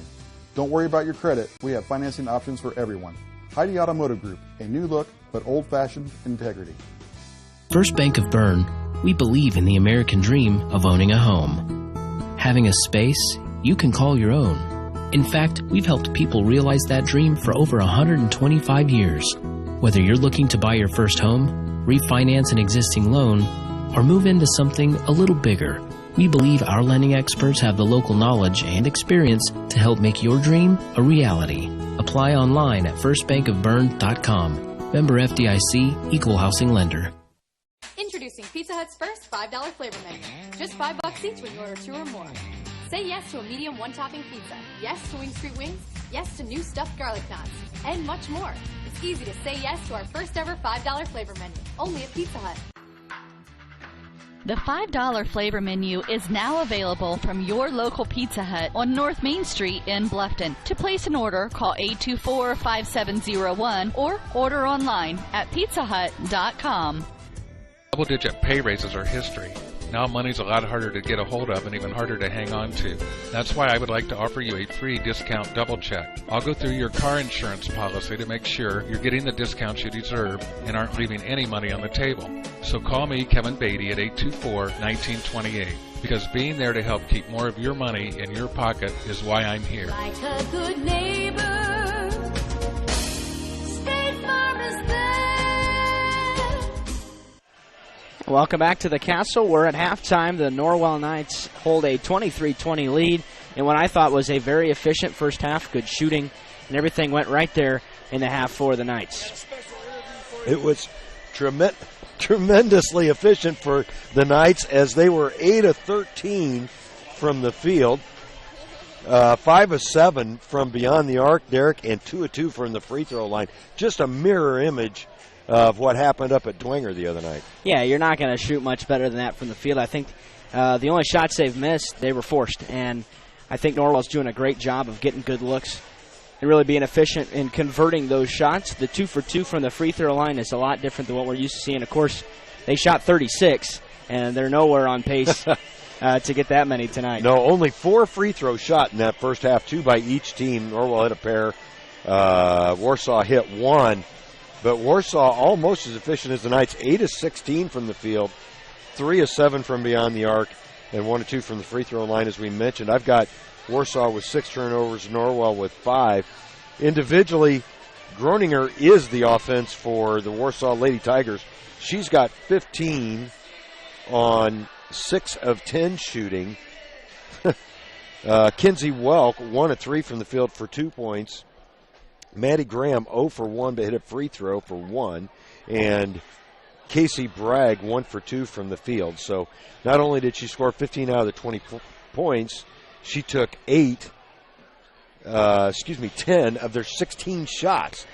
Don't worry about your credit. We have financing options for everyone. Heidi Automotive Group, a new look, but old-fashioned integrity. First Bank of Bern, we believe in the American dream of owning a home. Having a space you can call your own. In fact, we've helped people realize that dream for over 125 years. Whether you're looking to buy your first home, refinance an existing loan, or move into something a little bigger, we believe our lending experts have the local knowledge and experience to help make your dream a reality. Apply online at firstbankofbern.com. Member FDIC, Equal Housing Lender. Introducing Pizza Hut's first $5 flavor menu. Just $5 each when you order 2 or more. Say yes to a medium one-topping pizza. Yes to Wing Street Wings. Yes to new stuffed garlic knots. And much more. It's easy to say yes to our first ever $5 flavor menu. Only at Pizza Hut. The $5 flavor menu is now available from your local Pizza Hut on North Main Street in Bluffton. To place an order, call 824-5701 or order online at pizzahut.com. Double-digit pay raises are history. Now money's a lot harder to get a hold of and even harder to hang on to. That's why I would like to offer you a free discount double check. I'll go through your car insurance policy to make sure you're getting the discounts you deserve and aren't leaving any money on the table. So call me, Kevin Beatty, at 824-1928, because being there to help keep more of your money in your pocket is why I'm here. Like a good neighbor, State Farm is there. Welcome back to the Castle. We're at halftime. The Norwell Knights hold a 23-20 lead in what I thought was a very efficient first half. Good shooting, and everything went right there in the half for the Knights. It was tremendously efficient for the Knights as they were 8 of 13 from the field, 5 of 7 from beyond the arc, Derek, and 2 of 2 from the free throw line. Just a mirror image of what happened up at Dwenger the other night. Yeah, you're not going to shoot much better than that from the field. I think the only shots they've missed, they were forced, and I think Norwell's doing a great job of getting good looks and really being efficient in converting those shots. The 2 for 2 from the free throw line is a lot different than what we're used to seeing. Of course, they shot 36, and they're nowhere on pace to get that many tonight. No, only 4 free throws shot in that first half, 2 by each team. Norwell hit a pair. Warsaw hit 1. But Warsaw almost as efficient as the Knights, 8 of 16 from the field, 3 of 7 from beyond the arc, and 1 of 2 from the free throw line, as we mentioned. I've got Warsaw with 6 turnovers, Norwell with 5. Individually, Groninger is the offense for the Warsaw Lady Tigers. She's got 15 on 6 of 10 shooting. Kinsey Welk, 1 of 3 from the field for 2 points. Maddie Graham, 0 for 1, but hit a free throw for 1. And Casey Bragg, 1 for 2 from the field. So not only did she score 15 out of the 20 points, she took 10 of their 16 shots.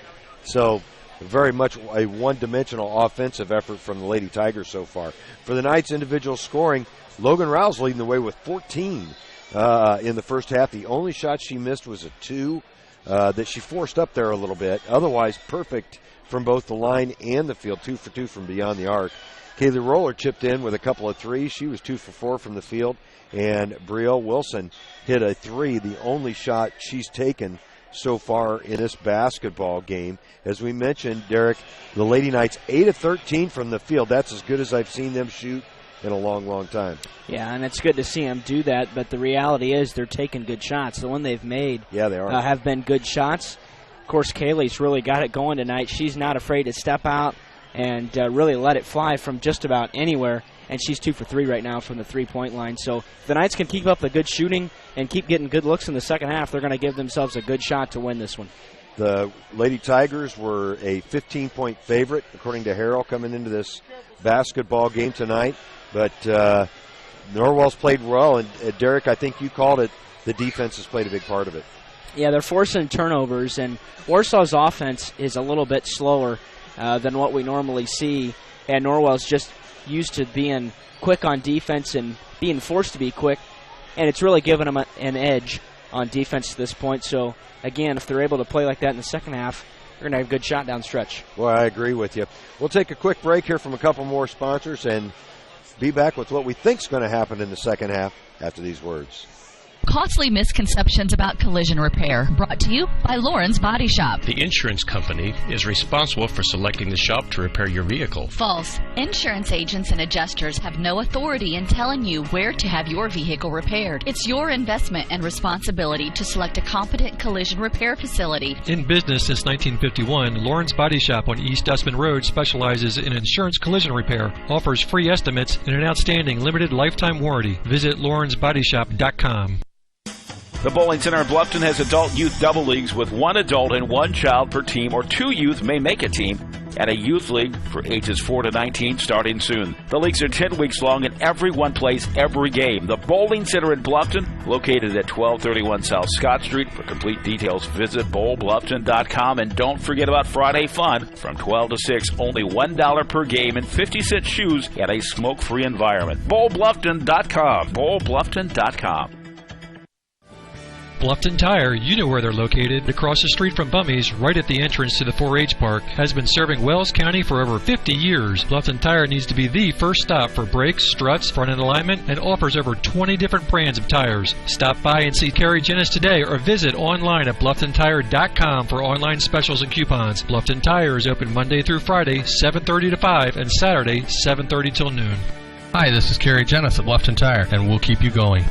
So very much a one-dimensional offensive effort from the Lady Tigers so far. For the Knights' individual scoring, Logan Rouse leading the way with 14 in the first half. The only shot she missed was a 2 that she forced up there a little bit. Otherwise, perfect from both the line and the field, 2 for 2 from beyond the arc. Kaylee Roller chipped in with a couple of threes. She was 2 for 4 from the field. And Brielle Wilson hit a 3, the only shot she's taken so far in this basketball game. As we mentioned, Derek, the Lady Knights 8 of 13 from the field. That's as good as I've seen them shoot in a long, long time. Yeah, and it's good to see them do that, but the reality is they're taking good shots. The one they've made they are. Have been good shots. Of course, Kaylee's really got it going tonight. She's not afraid to step out and really let it fly from just about anywhere, and she's 2 for 3 right now from the three-point line. So if the Knights can keep up the good shooting and keep getting good looks in the second half, they're going to give themselves a good shot to win this one. The Lady Tigers were a 15-point favorite, according to Harrell, coming into this basketball game tonight. But Norwell's played well, and Derek, I think you called it, the defense has played a big part of it. Yeah, they're forcing turnovers, and Warsaw's offense is a little bit slower than what we normally see, and Norwell's just used to being quick on defense and being forced to be quick, and it's really given them an edge on defense to this point. So, again, if they're able to play like that in the second half, they're going to have a good shot down stretch. Well, I agree with you. We'll take a quick break here from a couple more sponsors and be back with what we think is going to happen in the second half after these words. Costly misconceptions about collision repair, brought to you by Lauren's Body Shop. The insurance company is responsible for selecting the shop to repair your vehicle. False. Insurance agents and adjusters have no authority in telling you where to have your vehicle repaired. It's your investment and responsibility to select a competent collision repair facility. In business since 1951, Lauren's Body Shop on East Dustman Road specializes in insurance collision repair, offers free estimates, and an outstanding limited lifetime warranty. Visit lawrensbodyshop.com. The Bowling Center in Bluffton has adult youth double leagues with 1 adult and 1 child per team, or 2 youth may make a team, and a youth league for ages 4 to 19 starting soon. The leagues are 10 weeks long and everyone plays every game. The Bowling Center in Bluffton, located at 1231 South Scott Street. For complete details, visit bowlbluffton.com, and don't forget about Friday Fun from 12 to 6, only $1 per game and 50-cent shoes at a smoke-free environment. bowlbluffton.com, bowlbluffton.com. Bluffton Tire, you know where they're located, across the street from Bummy's, right at the entrance to the 4-H park, has been serving Wells County for over 50 years. Bluffton Tire needs to be the first stop for brakes, struts, front end alignment, and offers over 20 different brands of tires. Stop by and see Carrie Jennis today or visit online at BlufftonTire.com for online specials and coupons. Bluffton Tire is open Monday through Friday, 7:30 to 5, and Saturday, 7:30 till noon. Hi, this is Carrie Jennis at Bluffton Tire, and we'll keep you going.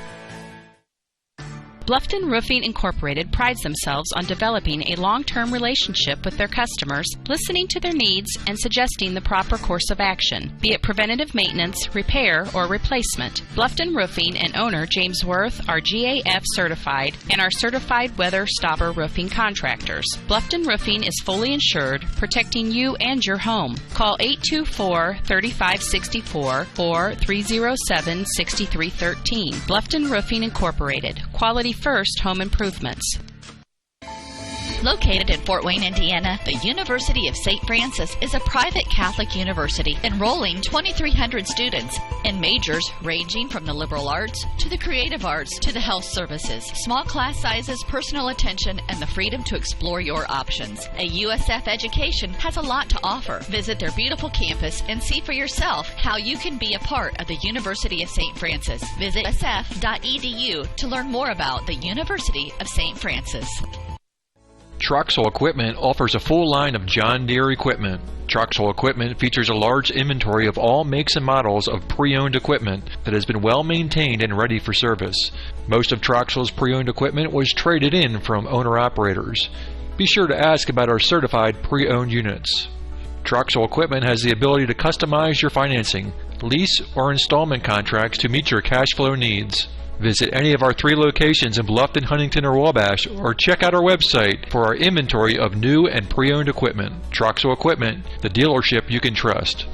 Bluffton Roofing Incorporated prides themselves on developing a long-term relationship with their customers, listening to their needs and suggesting the proper course of action, be it preventative maintenance, repair, or replacement. Bluffton Roofing and owner James Worth are GAF certified and are certified weather stopper roofing contractors. Bluffton Roofing is fully insured, protecting you and your home. Call 824-3564 or 307-6313. Bluffton Roofing Incorporated. Quality first home improvements. Located in Fort Wayne, Indiana, the University of St. Francis is a private Catholic university enrolling 2,300 students in majors ranging from the liberal arts to the creative arts to the health services. Small class sizes, personal attention, and the freedom to explore your options. A USF education has a lot to offer. Visit their beautiful campus and see for yourself how you can be a part of the University of St. Francis. Visit usf.edu to learn more about the University of St. Francis. Troxel Equipment offers a full line of John Deere equipment. Troxel Equipment features a large inventory of all makes and models of pre-owned equipment that has been well maintained and ready for service. Most of Troxel's pre-owned equipment was traded in from owner-operators. Be sure to ask about our certified pre-owned units. Troxel Equipment has the ability to customize your financing, lease, or installment contracts to meet your cash flow needs. Visit any of our 3 locations in Bluffton, Huntington, or Wabash, or check out our website for our inventory of new and pre-owned equipment. Troxel Equipment, the dealership you can trust.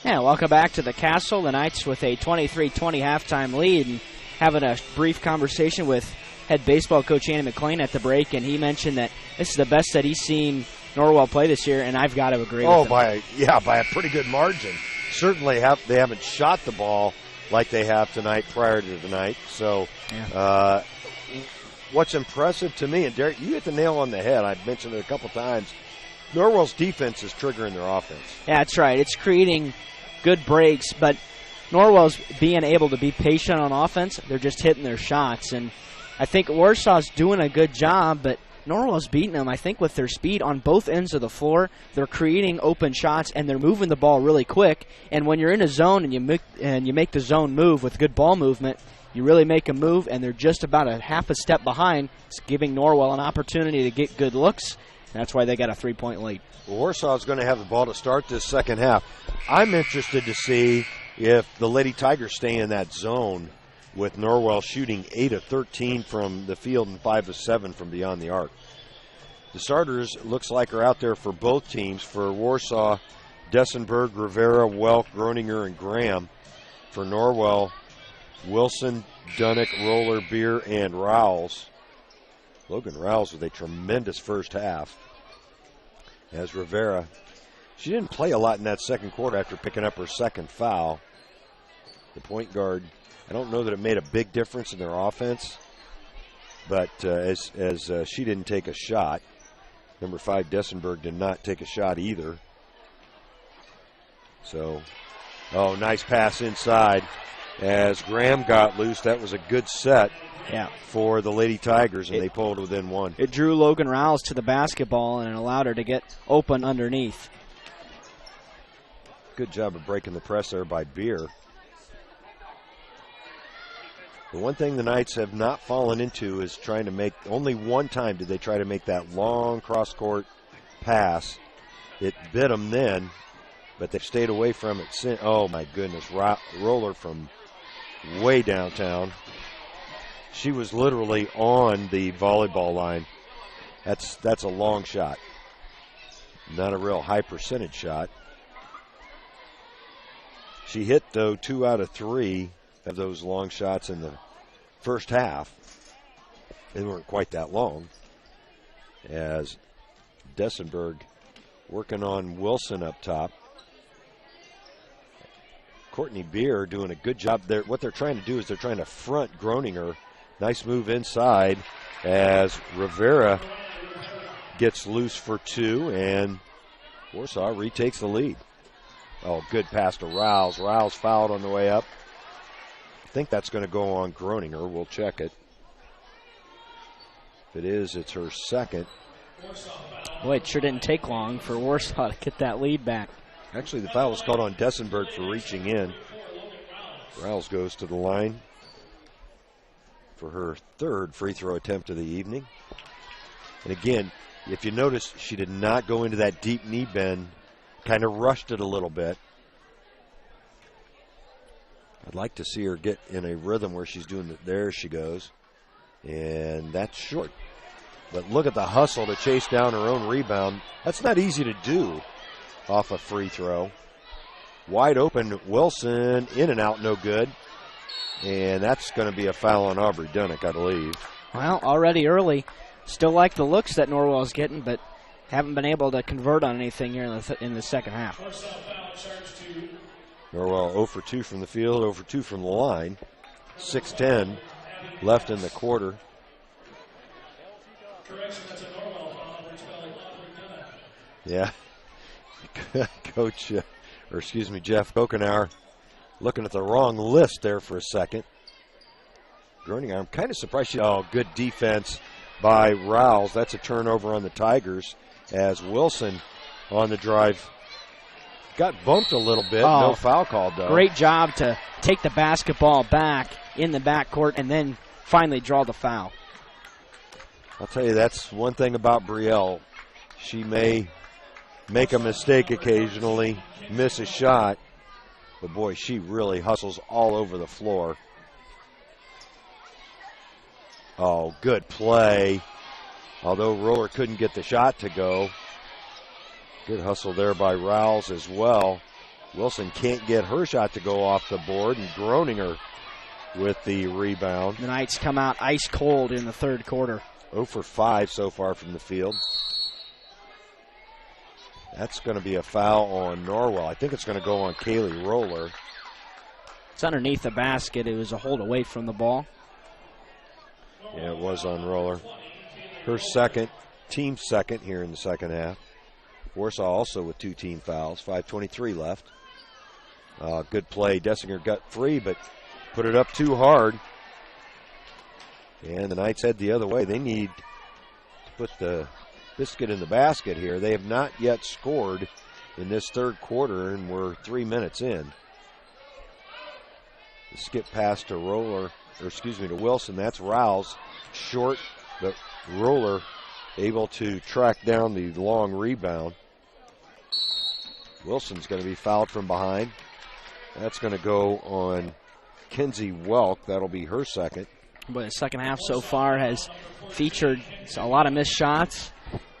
Yeah, welcome back to the Castle. The Knights with a 23-20 halftime lead, and having a brief conversation with head baseball coach Andy McLean at the break, and he mentioned that this is the best that he's seen Norwell play this year, and I've got to agree with him. By a pretty good margin. Certainly they haven't shot the ball like they have tonight prior to tonight. So what's impressive to me, and Derek, you hit the nail on the head, I've mentioned it a couple times, Norwell's defense is triggering their offense. Yeah, that's right. It's creating good breaks, but Norwell's being able to be patient on offense. They're just hitting their shots, and I think Warsaw's doing a good job, but Norwell's beating them, I think, with their speed on both ends of the floor. They're creating open shots, and they're moving the ball really quick. And when you're in a zone and you make the zone move with good ball movement, you really make a move, and they're just about a half a step behind. It's giving Norwell an opportunity to get good looks. That's why they got a 3-point lead. Warsaw's going to have the ball to start this second half. I'm interested to see if the Lady Tigers stay in that zone with Norwell shooting 8 of 13 from the field and 5 of 7 from beyond the arc. The starters, looks like, are out there for both teams. For Warsaw, Dessenberg, Rivera, Welk, Groninger, and Graham. For Norwell, Wilson, Dunnick, Roller, Beer, and Rowles. Logan Rowles with a tremendous first half. As Rivera, she didn't play a lot in that second quarter after picking up her second foul. The point guard, I don't know that it made a big difference in their offense, but as she didn't take a shot. Number 5, Dessenberg, did not take a shot either. So, nice pass inside as Graham got loose. That was a good set for the Lady Tigers, and they pulled within 1. It drew Logan Rowles to the basketball, and it allowed her to get open underneath. Good job of breaking the press there by Beer. The one thing the Knights have not fallen into is trying to make, only one time did they try to make that long cross-court pass. It bit them then, but they've stayed away from it since. Oh, my goodness. Roller from way downtown. She was literally on the volleyball line. That's a long shot. Not a real high percentage shot. She hit, though, 2 out of 3 of those long shots in the first half. They weren't quite that long. As Dessenberg working on Wilson up top. Courtney Beer doing a good job there. What they're trying to do is they're trying to front Groninger Nice move inside as Rivera gets loose for 2, and Warsaw retakes the lead. Oh, good pass to Rouse. Rouse fouled on the way up. I think that's going to go on Groninger. We'll check it. If it is, it's her second. Boy, it sure didn't take long for Warsaw to get that lead back. Actually, the foul was called on Dessenberg for reaching in. Rouse goes to the line for her third free throw attempt of the evening. And again, if you notice, she did not go into that deep knee bend, kind of rushed it a little bit. I'd like to see her get in a rhythm where she's doing it. There she goes. And that's short. But look at the hustle to chase down her own rebound. That's not easy to do off a free throw. Wide open, Wilson, in and out, no good. And that's going to be a foul on Aubrey Dunnick, I believe. Well, already early. Still like the looks that Norwell's getting, but haven't been able to convert on anything here in the second half. Norwell 0 for 2 from the field, 0 for 2 from the line. 6:10 left in the quarter. Yeah. Coach, Jeff Kokenauer looking at the wrong list there for a second. Groninger, I'm kind of surprised. Good defense by Rouse. That's a turnover on the Tigers as Wilson on the drive got bumped a little bit. No foul called, though. Great job to take the basketball back in the backcourt and then finally draw the foul. I'll tell you, that's one thing about Brielle. She may make a mistake occasionally, miss a shot, but boy, she really hustles all over the floor. Oh, good play. Although Roller couldn't get the shot to go. Good hustle there by Rouse as well. Wilson can't get her shot to go off the board, and Groninger with the rebound. The Knights come out ice cold in the third quarter. 0 for 5 so far from the field. That's going to be a foul on Norwell. I think it's going to go on Kaylee Roller. It's underneath the basket. It was a hold away from the ball. Yeah, it was on Roller. Her second, team second here in the second half. Warsaw also with 2 team fouls. 5:23 left. Good play. Dessinger got free, but put it up too hard. And the Knights head the other way. They need to put the biscuit in the basket here. They have not yet scored in this third quarter, and we're 3 minutes in. The skip pass to to Wilson. That's Rouse. Short, but Roller able to track down the long rebound. Wilson's going to be fouled from behind. That's going to go on Kinsey Welk. That'll be her second. But the second half so far has featured a lot of missed shots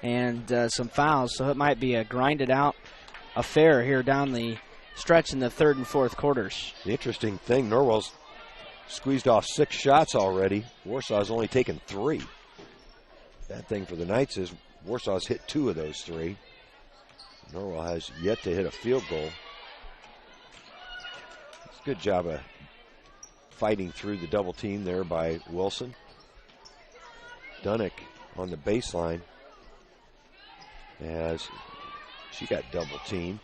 and some fouls, so it might be a grinded-out affair here down the stretch in the third and fourth quarters. The interesting thing, Norwell's squeezed off 6 shots already. Warsaw's only taken 3. Bad thing for the Knights is Warsaw's hit 2 of those 3. Norwell has yet to hit a field goal. It's a good job of fighting through the double team there by Wilson. Dunnick on the baseline as she got double teamed.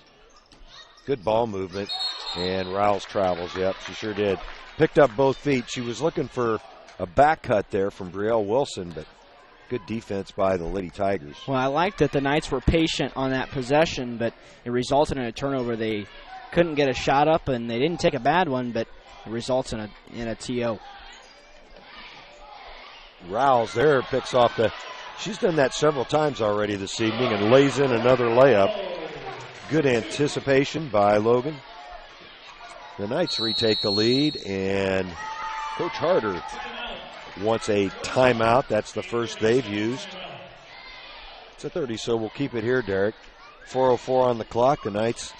Good ball movement, and Rouse travels. Yep, she sure did. Picked up both feet. She was looking for a back cut there from Brielle Wilson, but good defense by the Lady Tigers. Well, I liked that the Knights were patient on that possession, but it resulted in a turnover. They couldn't get a shot up, and they didn't take a bad one, but it results in a TO. Rouse there picks off she's done that several times already this evening and lays in another layup. Good anticipation by Logan. The Knights retake the lead, and Coach Harder wants a timeout. That's the first they've used. It's a 30, so we'll keep it here, Derek. 4:04 on the clock. The Knights,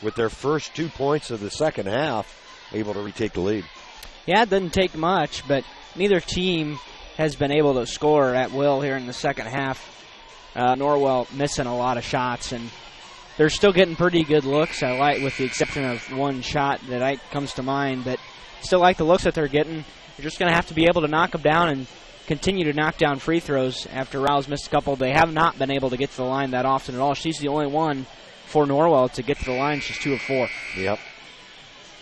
with their first 2 points of the second half, able to retake the lead. Yeah, it doesn't take much, but neither team has been able to score at will here in the second half. Norwell missing a lot of shots, and they're still getting pretty good looks. I like, with the exception of one shot that comes to mind, but still like the looks that they're getting. you're just going to have to be able to knock them down and continue to knock down free throws after Rouse missed a couple. They have not been able to get to the line that often at all. She's the only one for Norwell to get to the line. She's 2 of 4. Yep.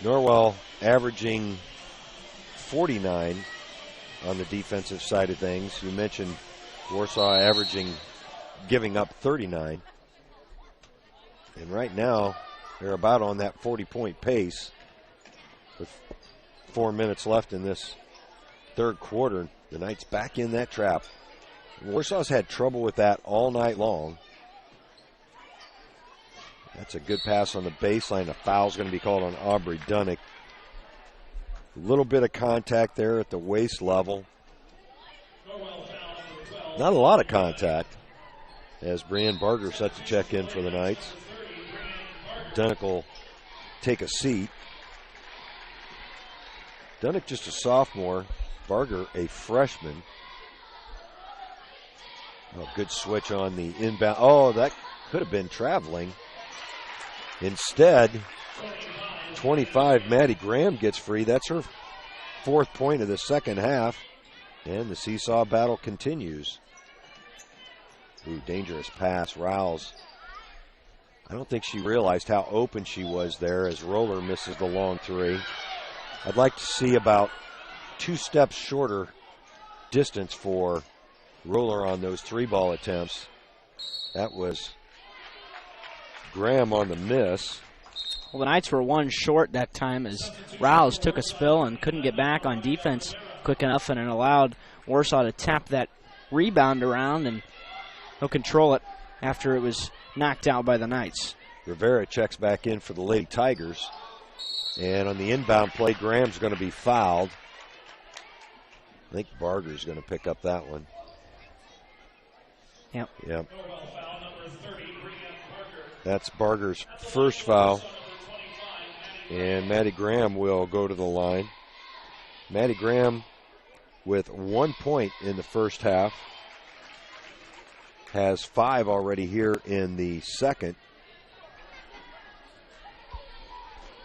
Norwell averaging 49 on the defensive side of things. You mentioned Warsaw giving up 39. And right now, they're about on that 40-point pace with 4 minutes left in this third quarter. The Knights back in that trap. Warsaw's had trouble with that all night long. That's a good pass on the baseline. A foul's going to be called on Aubrey Dunnick. A little bit of contact there at the waist level. Not a lot of contact as Brianne Barger set to check in for the Knights. Dunnick will take a seat. Dunnick just a sophomore. Barger a freshman. Oh, good switch on the inbound. Oh, that could have been traveling. Instead, 25, Maddie Graham gets free. That's her 4th point of the second half. And the seesaw battle continues. Ooh, dangerous pass. Rouse. I don't think she realized how open she was there as Roller misses the long 3. I'd like to see about 2 steps shorter distance for Roller on those 3-ball attempts. That was Graham on the miss. Well, the Knights were 1 short that time as Rouse took a spill and couldn't get back on defense quick enough, and it allowed Warsaw to tap that rebound around, and he'll control it after it was knocked out by the Knights. Rivera checks back in for the Lady Tigers. And on the inbound play, Graham's going to be fouled. I think Barger's going to pick up that one. Yep. That's Barger's first foul. And Maddie Graham will go to the line. Maddie Graham with 1 point in the first half. Has 5 already here in the second.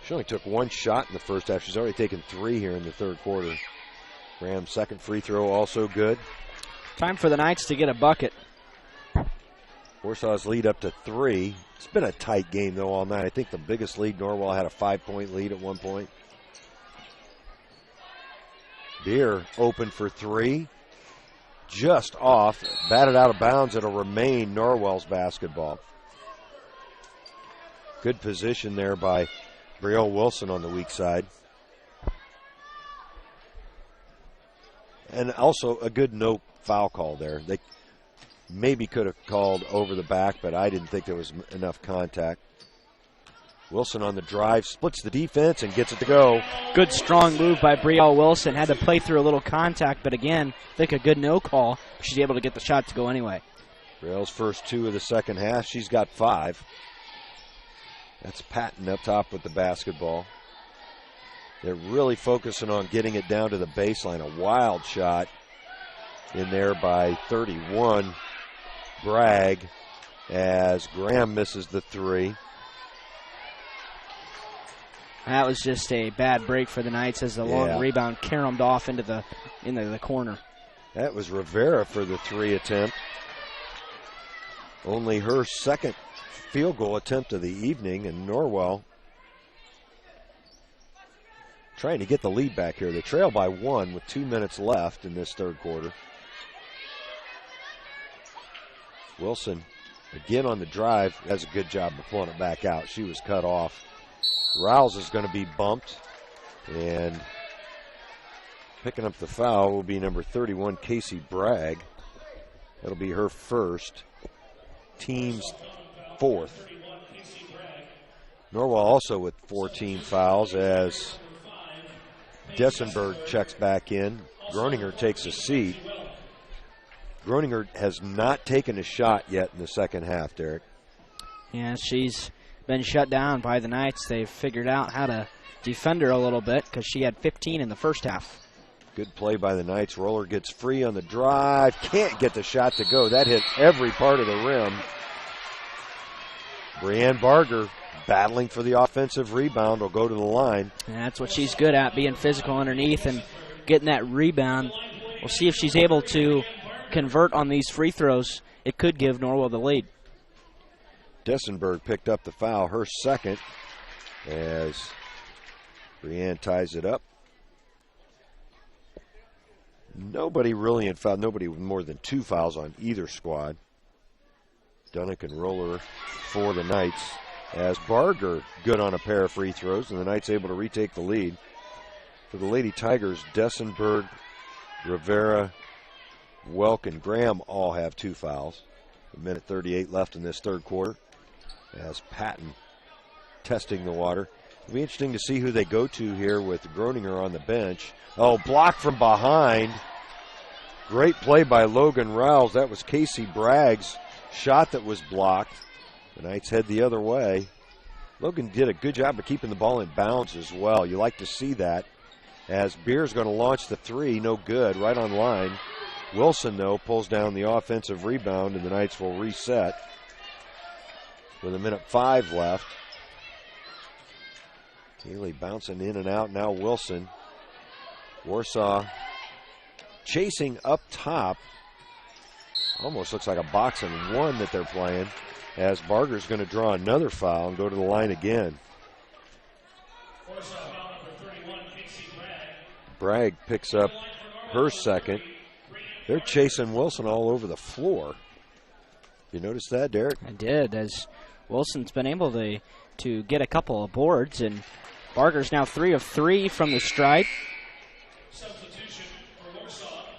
She only took 1 shot in the first half. She's already taken 3 here in the third quarter. Graham's second free throw also good. Time for the Knights to get a bucket. Warsaw's lead up to 3. It's been a tight game, though, all night. I think the biggest lead, Norwell had a 5-point lead at one point. Beer open for 3. Just off. Batted out of bounds. It'll remain Norwell's basketball. Good position there by Brielle Wilson on the weak side. And also a good no foul call there. They maybe could have called over the back, but I didn't think there was enough contact. Wilson on the drive, splits the defense and gets it to go. Good strong move by Brielle Wilson. Had to play through a little contact, but again, I think a good no call. She's able to get the shot to go anyway. Brielle's first 2 of the second half. She's got 5. That's Patton up top with the basketball. They're really focusing on getting it down to the baseline. A wild shot in there by 31, Bragg, as Graham misses the 3. That was just a bad break for the Knights as the long rebound caromed off into the corner. That was Rivera for the 3 attempt. Only her second field goal attempt of the evening, and Norwell trying to get the lead back here. They trail by 1 with 2 minutes left in this third quarter. Wilson again on the drive, does a good job of pulling it back out. She was cut off. Rouse is going to be bumped, and picking up the foul will be number 31, Casey Bragg. That'll be her first, team's 4th. Norwell also with 14 fouls as Dessenberg checks back in. Groninger takes a seat. Groninger has not taken a shot yet in the second half, Derek. Yeah, she's been shut down by the Knights. They've figured out how to defend her a little bit because she had 15 in the first half. Good play by the Knights. Roller gets free on the drive. Can't get the shot to go. That hit every part of the rim. Brianne Barger battling for the offensive rebound will go to the line. And that's what she's good at, being physical underneath and getting that rebound. We'll see if she's able to convert on these free throws. It could give Norwell the lead. Dessenberg picked up the foul, her second, as Brianne ties it up. Nobody really in foul, nobody with more than 2 fouls on either squad. Dunnick and Roller for the Knights, as Barger good on a pair of free throws, and the Knights able to retake the lead. For the Lady Tigers, Dessenberg, Rivera, Welk, and Graham all have 2 fouls. A minute 38 left in this third quarter, as Patton testing the water. It'll be interesting to see who they go to here with Groninger on the bench. Oh, blocked from behind. Great play by Logan Rouse. That was Casey Bragg's shot that was blocked. The Knights head the other way. Logan did a good job of keeping the ball in bounds as well. You like to see that. As Beer's going to launch the 3, no good, right on line. Wilson, though, pulls down the offensive rebound, and the Knights will reset with a minute 5 left. Haley bouncing in and out. Now Wilson. Warsaw chasing up top. Almost looks like a box and one that they're playing, as Barger's going to draw another foul and go to the line again. Bragg picks up her second. They're chasing Wilson all over the floor. You notice that, Derek? I did, as Wilson's been able to get a couple of boards, and Barger's now 3 of 3 from the stripe.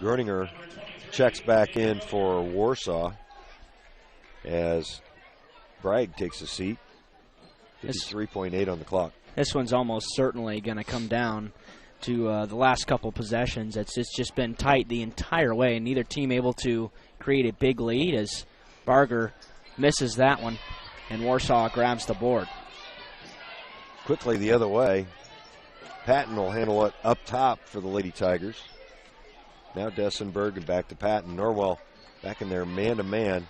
Groninger checks back in for Warsaw as Bragg takes a seat. 53.8 on the clock. This one's almost certainly going to come down to the last couple possessions. It's just been tight the entire way, and neither team able to create a big lead, as Barger misses that one, and Warsaw grabs the board. Quickly the other way. Patton will handle it up top for the Lady Tigers. Now Dessenberg and back to Patton. Norwell back in there man-to-man.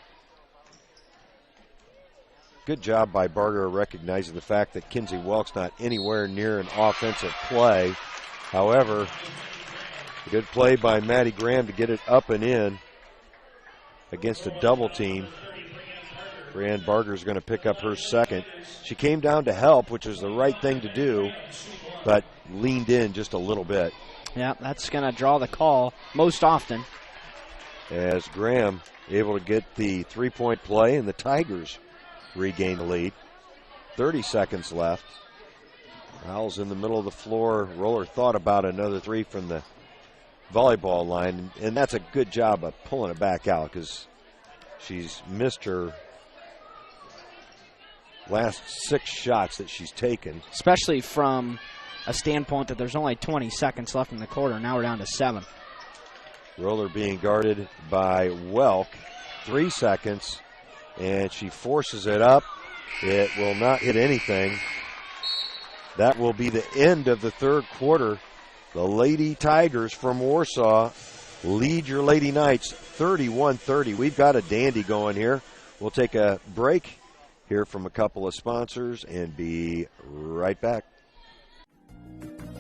Good job by Barger recognizing the fact that Kinsey Welk's not anywhere near an offensive play. However, a good play by Maddie Graham to get it up and in against a double team. Brianne Barger's going to pick up her second. She came down to help, which was the right thing to do, but leaned in just a little bit. Yeah, that's going to draw the call most often. As Graham able to get the three-point play, and the Tigers regain the lead. 30 seconds left. Rowell's in the middle of the floor. Roller thought about another 3 from the volleyball line, and that's a good job of pulling it back out because she's missed her last 6 shots that she's taken. Especially from a standpoint that there's only 20 seconds left in the quarter. Now we're down to 7. Roller being guarded by Welk. 3 seconds, and she forces it up. It will not hit anything. That will be the end of the third quarter. The Lady Tigers from Warsaw lead your Lady Knights 31-30. We've got a dandy going here. We'll take a break, hear from a couple of sponsors, and be right back.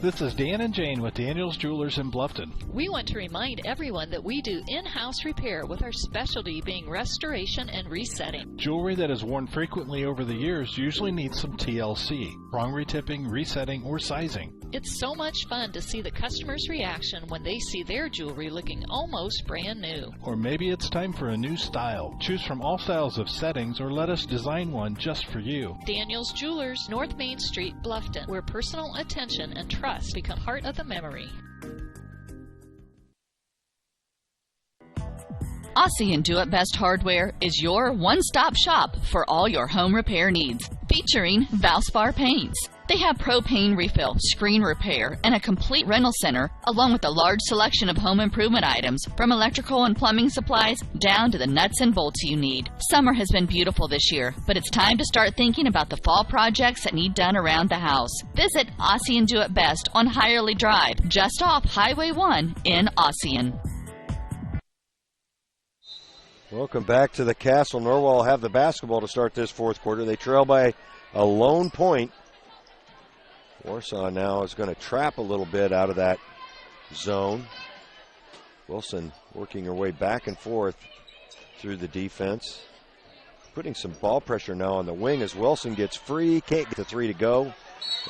This is Dan and Jane with Daniels Jewelers in Bluffton. We want to remind everyone that we do in-house repair, with our specialty being restoration and resetting. Jewelry that is worn frequently over the years usually needs some TLC, prong retipping, resetting, or sizing. It's so much fun to see the customer's reaction when they see their jewelry looking almost brand new. Or maybe it's time for a new style. Choose from all styles of settings, or let us design one just for you. Daniels Jewelers, North Main Street, Bluffton, where personal attention and trust become part of the memory. Aussie and Do It Best Hardware is your one-stop shop for all your home repair needs, featuring Valspar paints. They have propane refill, screen repair, and a complete rental center, along with a large selection of home improvement items, from electrical and plumbing supplies down to the nuts and bolts you need. Summer has been beautiful this year, but it's time to start thinking about the fall projects that need done around the house. Visit Aussie and Do It Best on Hirely Drive, just off Highway 1 in Ossian. Welcome back to the Castle. Norwell will have the basketball to start this fourth quarter. They trail by a lone point. Warsaw now is going to trap a little bit out of that zone. Wilson working her way back and forth through the defense. Putting some ball pressure now on the wing as Wilson gets free. Can't get the three to go.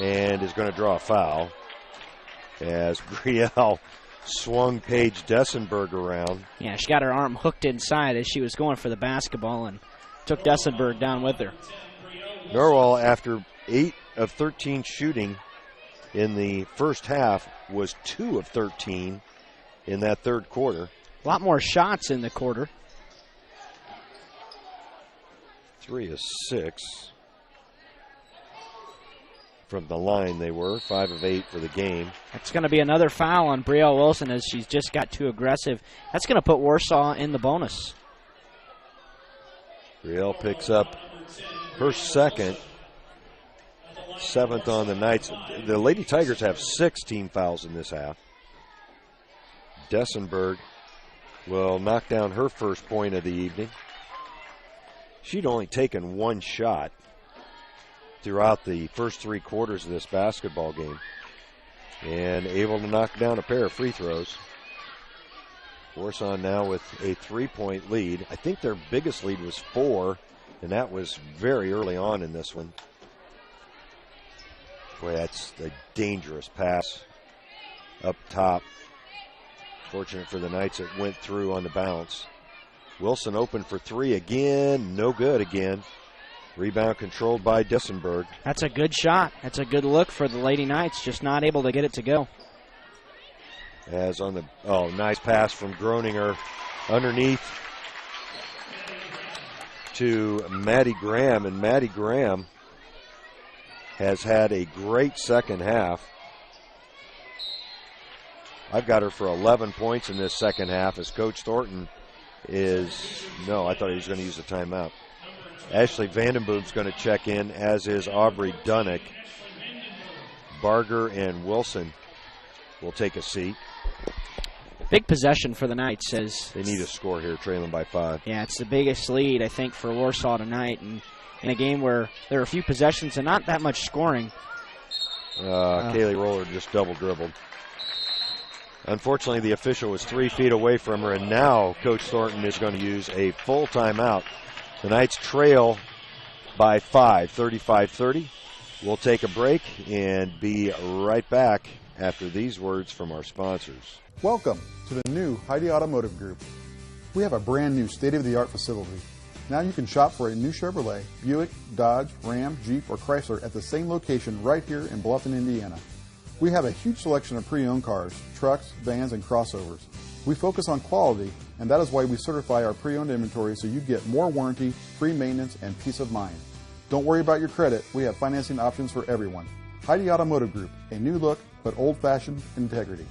And is going to draw a foul. As Brielle swung Paige Dessenberg around. Yeah, she got her arm hooked inside as she was going for the basketball and took Dessenberg down with her. Norwell, after 8 of 13 shooting in the first half, was 2 of 13 in that third quarter. A lot more shots in the quarter. 3 of 6. From the line they were, 5 of 8 for the game. That's going to be another foul on Brielle Wilson as she's just got too aggressive. That's going to put Warsaw in the bonus. Brielle picks up her second, 7th on the Knights. The Lady Tigers have 6 team fouls in this half. Dessenberg will knock down her first point of the evening. She'd only taken 1 shot throughout the first 3 quarters of this basketball game and able to knock down a pair of free throws. Warsaw now with a 3-point lead. I think their biggest lead was 4, and that was very early on in this one. Boy, that's a dangerous pass up top. Fortunate for the Knights, it went through on the bounce. Wilson open for 3 again. No good again. Rebound controlled by Dessenberg. That's a good shot. That's a good look for the Lady Knights, just not able to get it to go. As on the, nice pass from Groninger underneath to Maddie Graham. And Maddie Graham has had a great second half. I've got her for 11 points in this second half as Coach Thornton is, no, I thought he was going to use a timeout. Ashley Vandenboom's going to check in, as is Aubrey Dunnick. Barger and Wilson will take a seat. Big possession for the Knights as they need a score here, trailing by 5. Yeah, it's the biggest lead, I think, for Warsaw tonight. And in a game where there are a few possessions and not that much scoring. Kaylee Roller just double dribbled. Unfortunately, the official was 3 feet away from her, and now Coach Thornton is going to use a full timeout. The Knights trail by 5, 35-30. We'll take a break and be right back after these words from our sponsors. Welcome to the new Heidi Automotive Group. We have a brand new state-of-the-art facility. Now you can shop for a new Chevrolet, Buick, Dodge, Ram, Jeep, or Chrysler at the same location right here in Bluffton, Indiana. We have a huge selection of pre-owned cars, trucks, vans, and crossovers. We focus on quality, and that is why we certify our pre-owned inventory so you get more warranty, free maintenance, and peace of mind. Don't worry about your credit. We have financing options for everyone. Heidi Automotive Group, a new look, but old-fashioned integrity.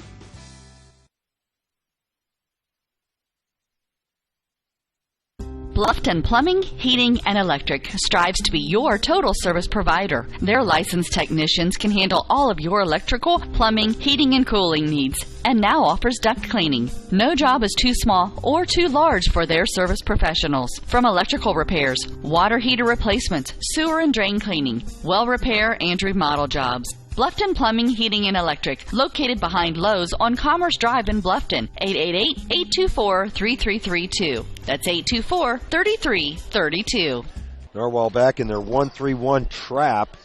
Bluffton Plumbing, Heating, and Electric strives to be your total service provider. Their licensed technicians can handle all of your electrical, plumbing, heating, and cooling needs, and now offers duct cleaning. No job is too small or too large for their service professionals. From electrical repairs, water heater replacements, sewer and drain cleaning, well repair, and remodel jobs. Bluffton Plumbing, Heating, and Electric, located behind Lowe's on Commerce Drive in Bluffton, 888-824-3332. That's 824-3332. Norwell back in their 1-3-1 trap.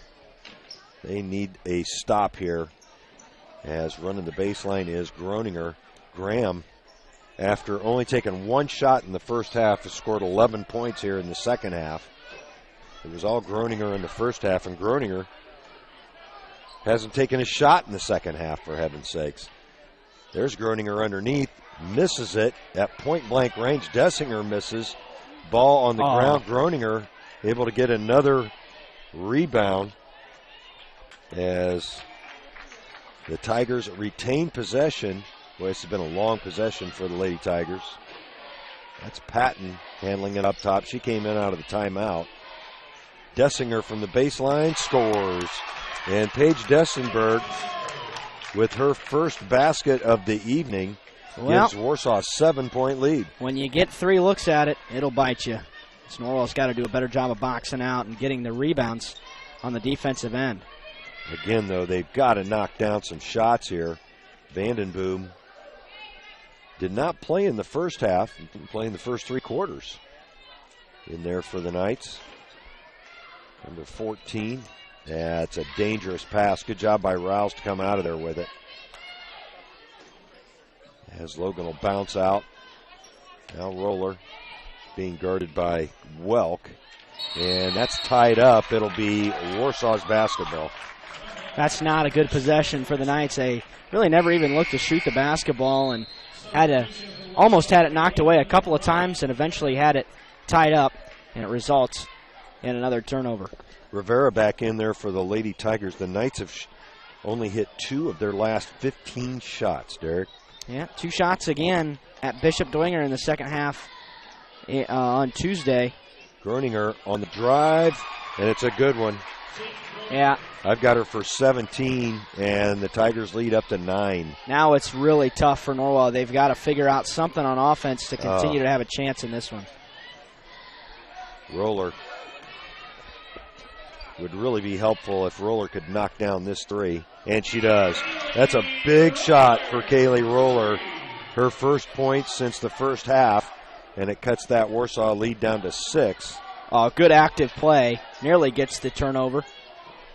They need a stop here, as running the baseline is Groninger. Graham, after only taking 1 shot in the first half, has scored 11 points here in the second half. It was all Groninger in the first half, and Groninger hasn't taken a shot in the second half, for heaven's sakes. There's Groninger underneath, misses it at point-blank range. Dessinger misses. Ball on the ground. Groninger able to get another rebound as the Tigers retain possession. Boy, this has been a long possession for the Lady Tigers. That's Patton handling it up top. She came in out of the timeout. Dessinger from the baseline scores. And Paige Dessenberg, with her first basket of the evening, gives Warsaw a 7-point lead. When you get 3 looks at it, it'll bite you. Norwell's got to do a better job of boxing out and getting the rebounds on the defensive end. Again, though, they've got to knock down some shots here. Vandenboom did not play in the first half. He didn't play in the first 3 quarters. In there for the Knights. Number 14. That's a dangerous pass. Good job by Rouse to come out of there with it. As Logan will bounce out. Now Roller being guarded by Welk. And that's tied up. It'll be Warsaw's basketball. That's not a good possession for the Knights. They really never even looked to shoot the basketball and almost had it knocked away a couple of times and eventually had it tied up, and it results in another turnover. Rivera back in there for the Lady Tigers. The Knights have only hit 2 of their last 15 shots, Derek. Yeah, 2 shots again at Bishop Dwenger in the second half on Tuesday. Groeninger on the drive, and it's a good one. Yeah. I've got her for 17, and the Tigers lead up to 9. Now it's really tough for Norwell. They've got to figure out something on offense to continue to have a chance in this one. Roller would really be helpful if Roller could knock down this 3, and she does. That's a big shot for Kaylee Roller. Her first point since the first half, and it cuts that Warsaw lead down to 6. Good active play. Nearly gets the turnover.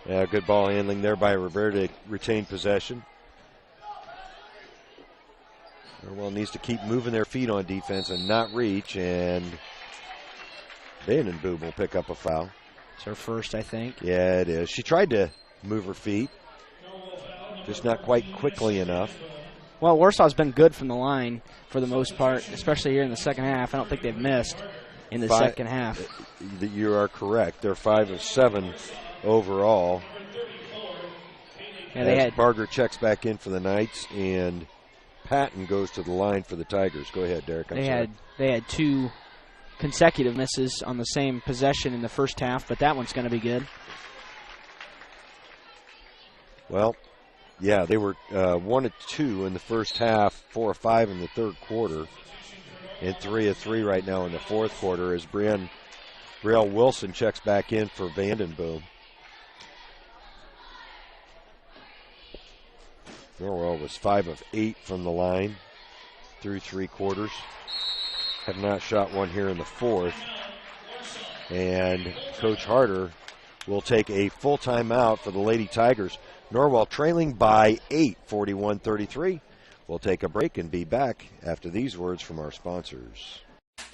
Yeah, good ball handling there by Rivera to retain possession. Norwell needs to keep moving their feet on defense and not reach, and Vandenboom will pick up a foul. It's her first, I think. Yeah, it is. She tried to move her feet, just not quite quickly enough. Well, Warsaw's been good from the line for the most part, especially here in the second half. I don't think they've missed in the second half. You are correct. They're 5 of 7 overall. Yeah, Barger checks back in for the Knights, and Patton goes to the line for the Tigers. Go ahead, Derek. They had 2 consecutive misses on the same possession in the first half, but that one's going to be good. Well, yeah, they were 1 of 2 in the first half, 4 of 5 in the third quarter, and 3 of 3 right now in the fourth quarter as Brielle Wilson checks back in for Vandenboom. Norwell was 5 of 8 from the line through 3 quarters. Have not shot one here in the fourth. And Coach Harder will take a full timeout for the Lady Tigers. Norwell trailing by 8, 41-33. We'll take a break and be back after these words from our sponsors.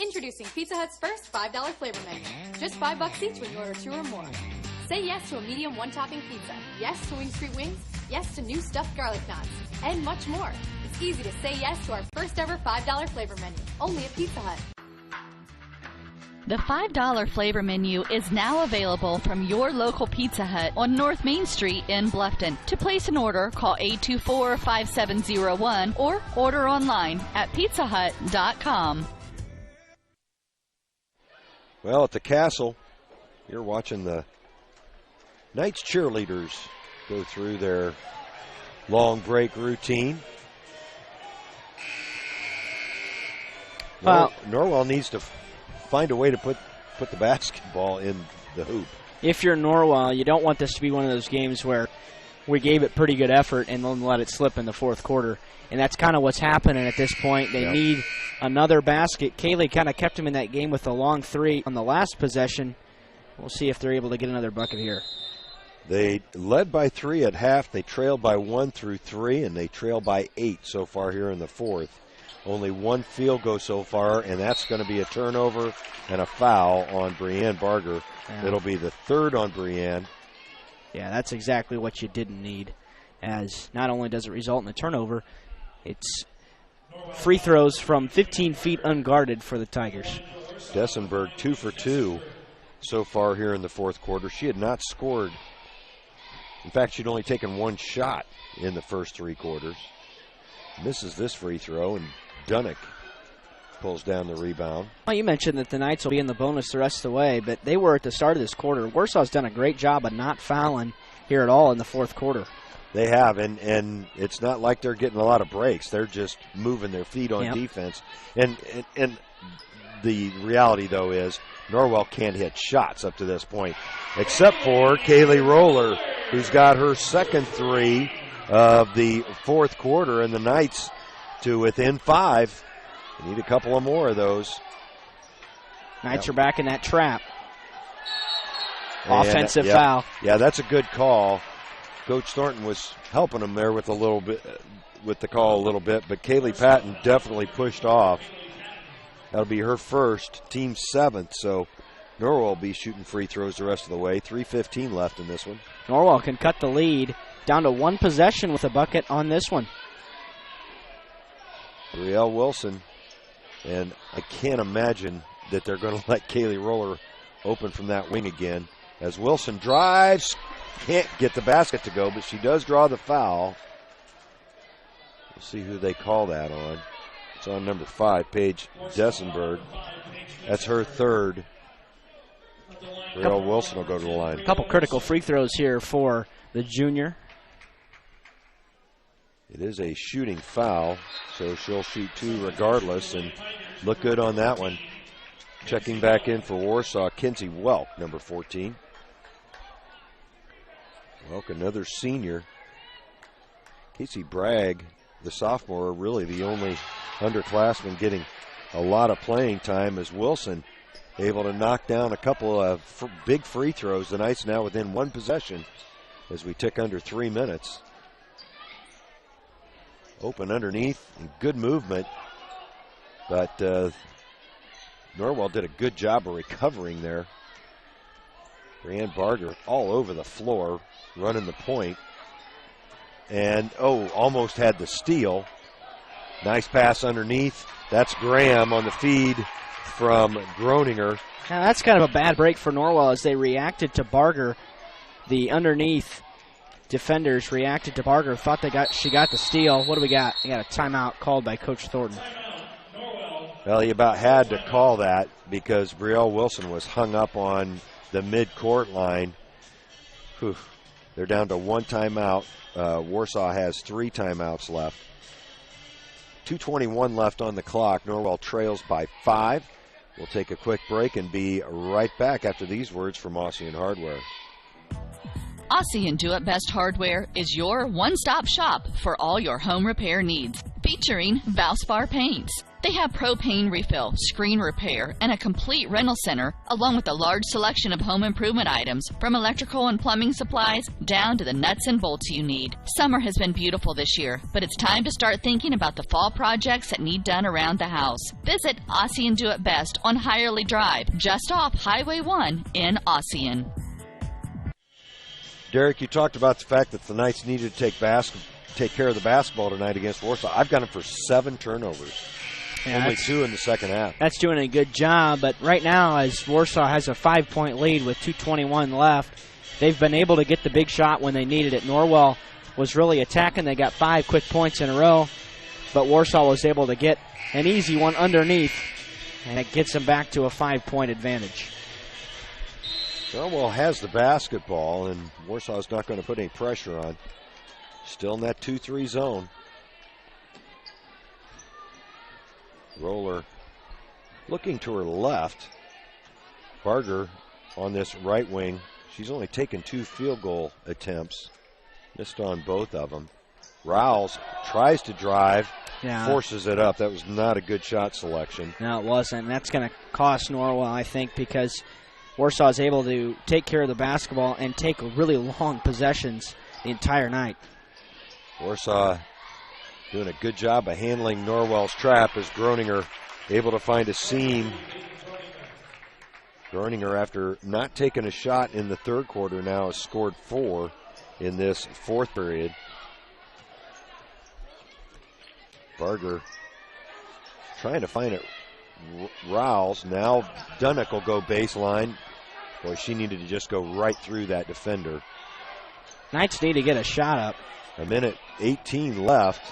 Introducing Pizza Hut's first $5 flavor menu. Just $5 each when you order 2 or more. Say yes to a medium one-topping pizza. Yes to Wing Street Wings. Yes to new stuffed garlic knots. And much more. It's easy to say yes to our first ever $5 flavor menu. Only at Pizza Hut. The $5 flavor menu is now available from your local Pizza Hut on North Main Street in Bluffton. To place an order, call 824-5701 or order online at pizzahut.com. Well, at the Castle, you're watching the Knights cheerleaders go through their long break routine. Well, Norwell needs to find a way to put the basketball in the hoop. If you're Norwell, you don't want this to be one of those games where we gave it pretty good effort and then let it slip in the fourth quarter. And that's kind of what's happening at this point. They need another basket. Kaylee kind of kept him in that game with a long 3 on the last possession. We'll see if they're able to get another bucket here. They led by 3 at half. They trailed by 1 through 3, and they trail by 8 so far here in the fourth. Only 1 field goal so far, and that's going to be a turnover and a foul on Brienne Barger. Yeah. It'll be the 3rd on Brienne. Yeah, that's exactly what you didn't need, as not only does it result in a turnover, it's free throws from 15 feet unguarded for the Tigers. Dessenberg 2 for 2 so far here in the fourth quarter. She had not scored. In fact, she'd only taken 1 shot in the first 3 quarters. Misses this free throw, and Dunnick pulls down the rebound. Well, you mentioned that the Knights will be in the bonus the rest of the way, but they were at the start of this quarter. Warsaw's done a great job of not fouling here at all in the fourth quarter. They have, and it's not like they're getting a lot of breaks. They're just moving their feet on defense. And the reality, though, is Norwell can't hit shots up to this point, except for Kaylee Roller, who's got her second 3 of the fourth quarter, and the Knights to within 5. They need a couple of more of those. Knights are back in that trap. Offensive foul. Yeah, that's a good call. Coach Thornton was helping them there with the call a little bit, but Kaylee Patton definitely pushed off. That'll be her first, team 7th, so Norwell will be shooting free throws the rest of the way. 3:15 left in this one. Norwell can cut the lead down to 1 possession with a bucket on this one. Brielle Wilson, and I can't imagine that they're going to let Kaylee Roller open from that wing again. As Wilson drives, can't get the basket to go, but she does draw the foul. We'll see who they call that on. It's on number 5, Paige Dessenberg. That's her third. Brielle Wilson will go to the line. A couple critical free throws here for the junior. It is a shooting foul, so she'll shoot 2 regardless and look good on that one. Checking back in for Warsaw, Kinsey Welk, number 14. Welk, another senior. Casey Bragg, the sophomore, really the only underclassman getting a lot of playing time, as Wilson able to knock down a couple of big free throws. The Knights now within 1 possession as we tick under 3 minutes. Open underneath, and good movement, but Norwell did a good job of recovering there. Brianne Barger all over the floor, running the point. And, almost had the steal. Nice pass underneath. That's Graham on the feed from Groninger. Now that's kind of a bad break for Norwell as they reacted to Barger. The underneath defenders reacted to Barger, thought she got the steal. What do we got? We got a timeout called by Coach Thornton. Well, he about had to call that because Brielle Wilson was hung up on the mid-court line. Whew. They're down to 1 timeout. Warsaw has 3 timeouts left. 2:21 left on the clock. Norwell trails by 5. We'll take a quick break and be right back after these words from Aussie and Hardware. Aussie and Do It Best Hardware is your one-stop shop for all your home repair needs, featuring Valspar paints. They have propane refill, screen repair, and a complete rental center, along with a large selection of home improvement items, from electrical and plumbing supplies down to the nuts and bolts you need. Summer has been beautiful this year, but it's time to start thinking about the fall projects that need done around the house. Visit Aussie and Do It Best on Hirely Drive, just off Highway 1 in Ossian. Derek, you talked about the fact that the Knights needed to take care of the basketball tonight against Warsaw. I've got them for 7 turnovers. Yeah, only 2 in the second half. That's doing a good job, but right now, as Warsaw has a 5-point lead with 2:21 left, they've been able to get the big shot when they needed it. Norwell was really attacking. They got 5 quick points in a row, but Warsaw was able to get an easy one underneath, and it gets them back to a 5-point advantage. Norwell has the basketball, and Warsaw's not going to put any pressure on. Still in that 2-3 zone. Roller looking to her left. Barger on this right wing. She's only taken 2 field goal attempts. Missed on both of them. Rouse tries to drive, forces it up. That was not a good shot selection. No, it wasn't. That's going to cost Norwell, I think, because Warsaw is able to take care of the basketball and take really long possessions the entire night. Warsaw doing a good job of handling Norwell's trap as Groninger able to find a seam. Groninger, after not taking a shot in the third quarter, now has scored 4 in this fourth period. Barger trying to find it. Rouse. Now Dunnick will go baseline. Boy, she needed to just go right through that defender. Knights need to get a shot up. 1:18 left.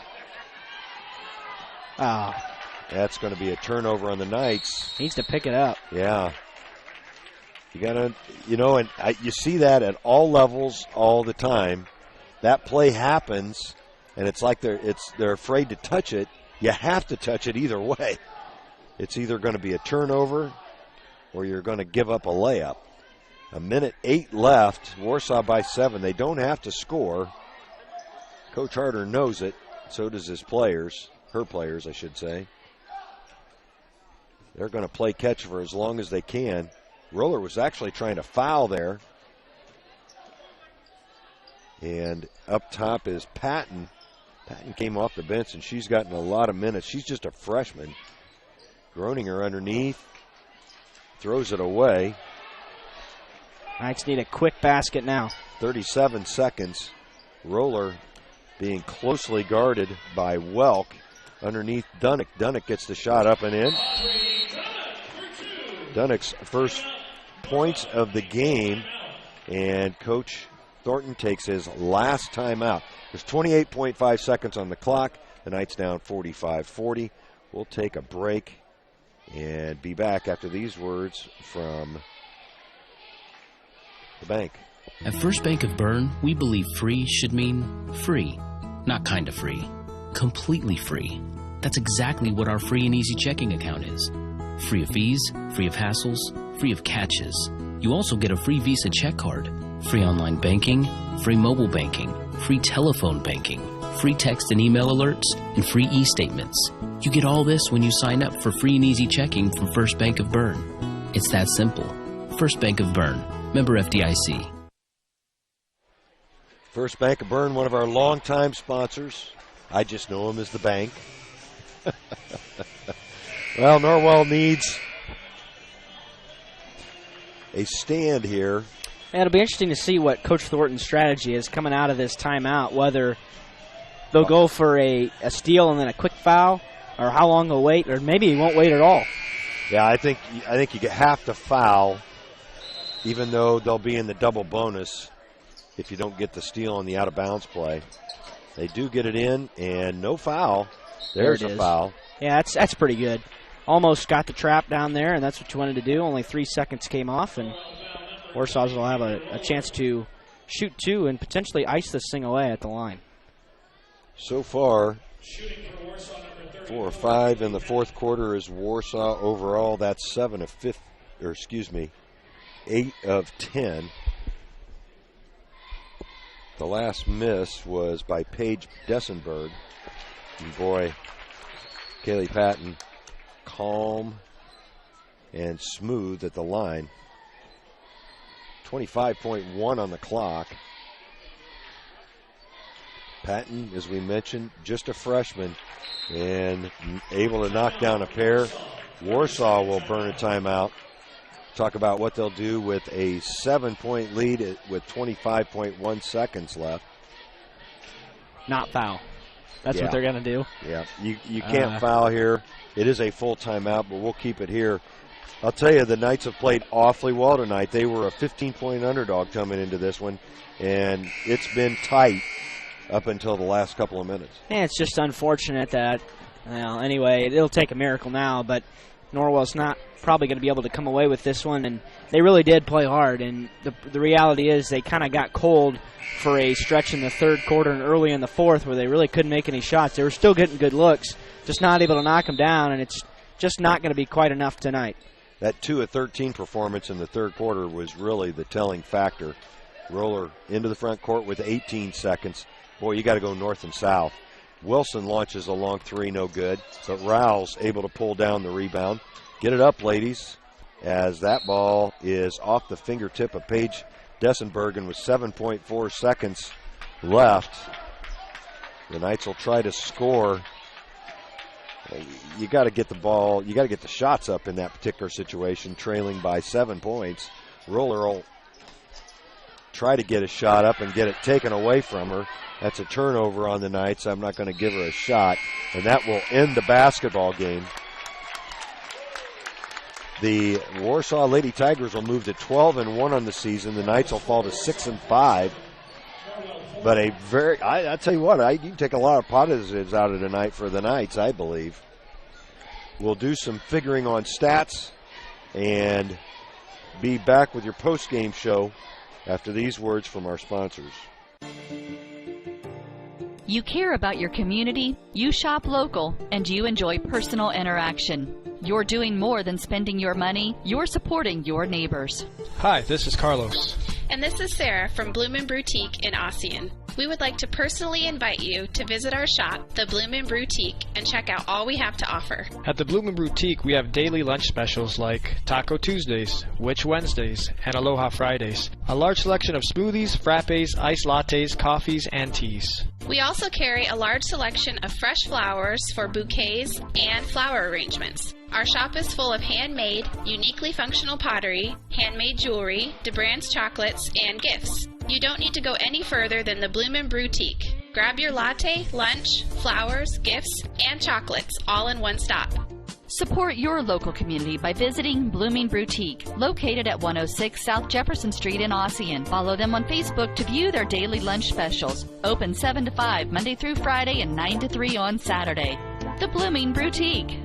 Oh. That's going to be a turnover on the Knights. Needs to pick it up. Yeah. You got to, and you see that at all levels all the time. That play happens, and it's like they're afraid to touch it. You have to touch it either way. It's either going to be a turnover or you're going to give up a layup. 1:08 left. Warsaw by 7. They don't have to score. Coach Harder knows it. So does his players. Her players, I should say. They're going to play catch for as long as they can. Roller was actually trying to foul there. And up top is Patton. Patton came off the bench, and she's gotten a lot of minutes. She's just a freshman. Groninger underneath. Throws it away. Knights need a quick basket now. 37 seconds. Roller being closely guarded by Welk. Underneath Dunnick. Dunnick gets the shot up and in. Dunnick's first points of the game, and Coach Thornton takes his last timeout. There's 28.5 seconds on the clock. The Knights down 45-40. We'll take a break and be back after these words from the bank. At First Bank of Bern, we believe free should mean free. Not kind of free. Completely free. That's exactly what our free and easy checking account is. Free of fees, free of hassles, free of catches. You also get a free Visa check card, free online banking, free mobile banking, free telephone banking, free text and email alerts, and free e-statements. You get all this when you sign up for free and easy checking from First Bank of Bern. It's that simple. First Bank of Bern. Member FDIC. First Bank of Bern, one of our longtime sponsors. I just know him as the bank. Well, Norwell needs a stand here. And it'll be interesting to see what Coach Thornton's strategy is coming out of this timeout, whether they'll go for a steal and then a quick foul, or how long they'll wait, or maybe he won't wait at all. Yeah, I think you have to foul, even though they'll be in the double bonus if you don't get the steal on the out-of-bounds play. They do get it in, and no foul. There's a foul. Yeah, that's pretty good. Almost got the trap down there, and that's what you wanted to do. Only 3 seconds came off, and Warsaw will have a chance to shoot two and potentially ice this thing away at the line. So far, 4 or 5 in the fourth quarter is Warsaw overall. That's 8 of 10. The last miss was by Paige Dessenberg. And boy, Kaylee Patton, calm and smooth at the line. 25.1 on the clock. Patton, as we mentioned, just a freshman and able to knock down a pair. Warsaw will burn a timeout. Talk about what they'll do with a 7-point lead with 25.1 seconds left. Not foul. That's what they're going to do. Yeah, you can't foul here. It is a full timeout, but we'll keep it here. I'll tell you, the Knights have played awfully well tonight. They were a 15-point underdog coming into this one, and it's been tight up until the last couple of minutes. And it's just unfortunate that, well, anyway, it'll take a miracle now, but Norwell's not probably going to be able to come away with this one, and they really did play hard, and the reality is they kind of got cold for a stretch in the third quarter and early in the fourth where they really couldn't make any shots. They were still getting good looks, just not able to knock them down, and it's just not going to be quite enough tonight. That 2 of 13 performance in the third quarter was really the telling factor. Roller into the front court with 18 seconds. Boy, you got to go north and south. Wilson launches a long three, no good, but Rowell's able to pull down the rebound. Get it up, ladies, as that ball is off the fingertip of Paige Dessenbergen with 7.4 seconds left. The Knights will try to score. You got to get the ball, you got to get the shots up in that particular situation, trailing by 7 points. Roller will try to get a shot up and get it taken away from her. That's a turnover on the Knights. I'm not going to give her a shot, and that will end the basketball game. The Warsaw Lady Tigers will move to 12-1 on the season. The Knights will fall to 6-5. But I tell you what, you can take a lot of positives out of tonight for the Knights, I believe. We'll do some figuring on stats and be back with your post-game show after these words from our sponsors. You care about your community, you shop local, and you enjoy personal interaction. You're doing more than spending your money, you're supporting your neighbors. Hi, this is Carlos. And this is Sarah from Bloomin' Boutique in Ossian. We would like to personally invite you to visit our shop, the Bloomin' Boutique, and check out all we have to offer. At the Bloomin' Boutique, we have daily lunch specials like Taco Tuesdays, Witch Wednesdays, and Aloha Fridays. A large selection of smoothies, frappes, iced lattes, coffees, and teas. We also carry a large selection of fresh flowers for bouquets and flower arrangements. Our shop is full of handmade, uniquely functional pottery, handmade jewelry, DeBrand's chocolates, and gifts. You don't need to go any further than the Bloomin' Boutique. Grab your latte, lunch, flowers, gifts, and chocolates all in one stop. Support your local community by visiting Blooming Boutique, located at 106 South Jefferson Street in Ossian. Follow them on Facebook to view their daily lunch specials. Open 7 to 5 Monday through Friday and 9 to 3 on Saturday. The Blooming Boutique.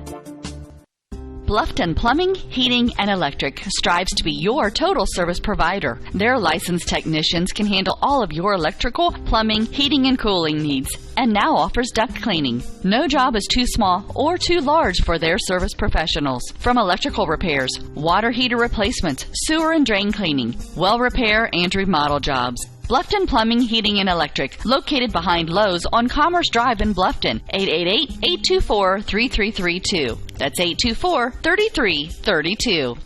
Bluffton Plumbing, Heating, and Electric strives to be your total service provider. Their licensed technicians can handle all of your electrical, plumbing, heating, and cooling needs, and now offers duct cleaning. No job is too small or too large for their service professionals. From electrical repairs, water heater replacements, sewer and drain cleaning, well repair, and remodel jobs. Bluffton Plumbing, Heating, and Electric, located behind Lowe's on Commerce Drive in Bluffton, 888-824-3332. That's 824-3332.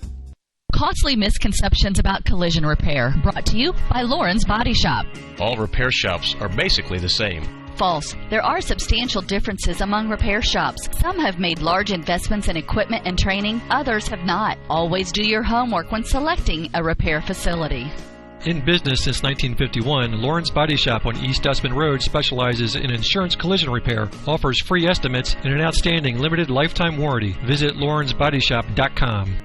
Costly misconceptions about collision repair, brought to you by Lauren's Body Shop. All repair shops are basically the same. False. There are substantial differences among repair shops. Some have made large investments in equipment and training, others have not. Always do your homework when selecting a repair facility. In business since 1951, Lauren's Body Shop on East Dustman Road specializes in insurance collision repair, offers free estimates, and an outstanding limited lifetime warranty. Visit lawrensbodyshop.com.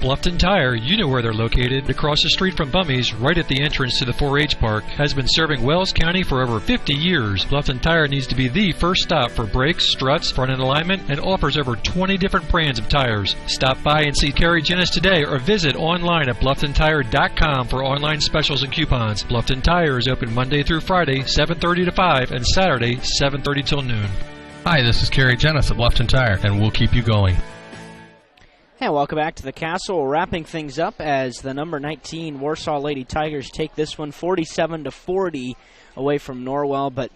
Bluffton Tire, you know where they're located, across the street from Bummy's, right at the entrance to the 4-H Park, has been serving Wells County for over 50 years. Bluffton Tire needs to be the first stop for brakes, struts, front end alignment, and offers over 20 different brands of tires. Stop by and see Carrie Jennis today or visit online at blufftontire.com for online specials and coupons. Bluffton Tire is open Monday through Friday, 7:30 to 5, and Saturday, 7:30 till noon. Hi, this is Carrie Jennis at Bluffton Tire, and we'll keep you going. And welcome back to the Castle. We're wrapping things up as the number 19 Warsaw Lady Tigers take this one 47-40 away from Norwell. But,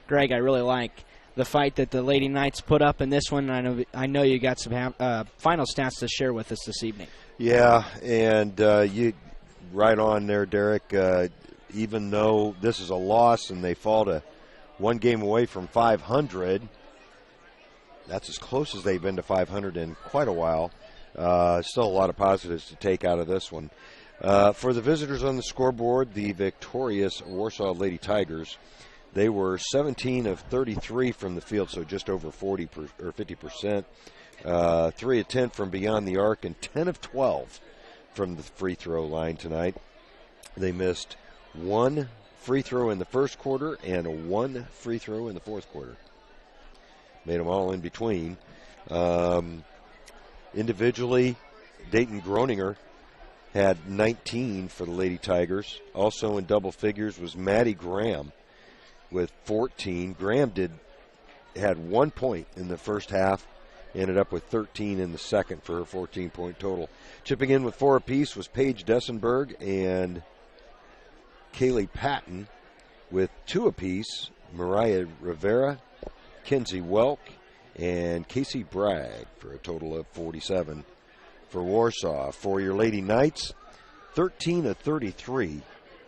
Greg, I really like the fight that the Lady Knights put up in this one. I know you got some final stats to share with us this evening. Yeah, and you right on there, Derek. Even though this is a loss and they fall to one game away from 500, that's as close as they've been to 500 in quite a while. Still a lot of positives to take out of this one. For the visitors on the scoreboard, the victorious Warsaw Lady Tigers, they were 17 of 33 from the field, so just over 50%. 3 of 10 from beyond the arc, and 10 of 12 from the free throw line tonight. They missed one free throw in the first quarter and one free throw in the fourth quarter. Made them all in between. Individually, Dayton Groninger had 19 for the Lady Tigers. Also in double figures was Maddie Graham with 14. Graham had 1 point in the first half, ended up with 13 in the second for her 14-point total. Chipping in with 4 apiece was Paige Dessenberg and Kaylee Patton with 2 apiece. Mariah Rivera, Kenzie Welk, and Casey Bragg for a total of 47 for Warsaw. For your Lady Knights, 13 of 33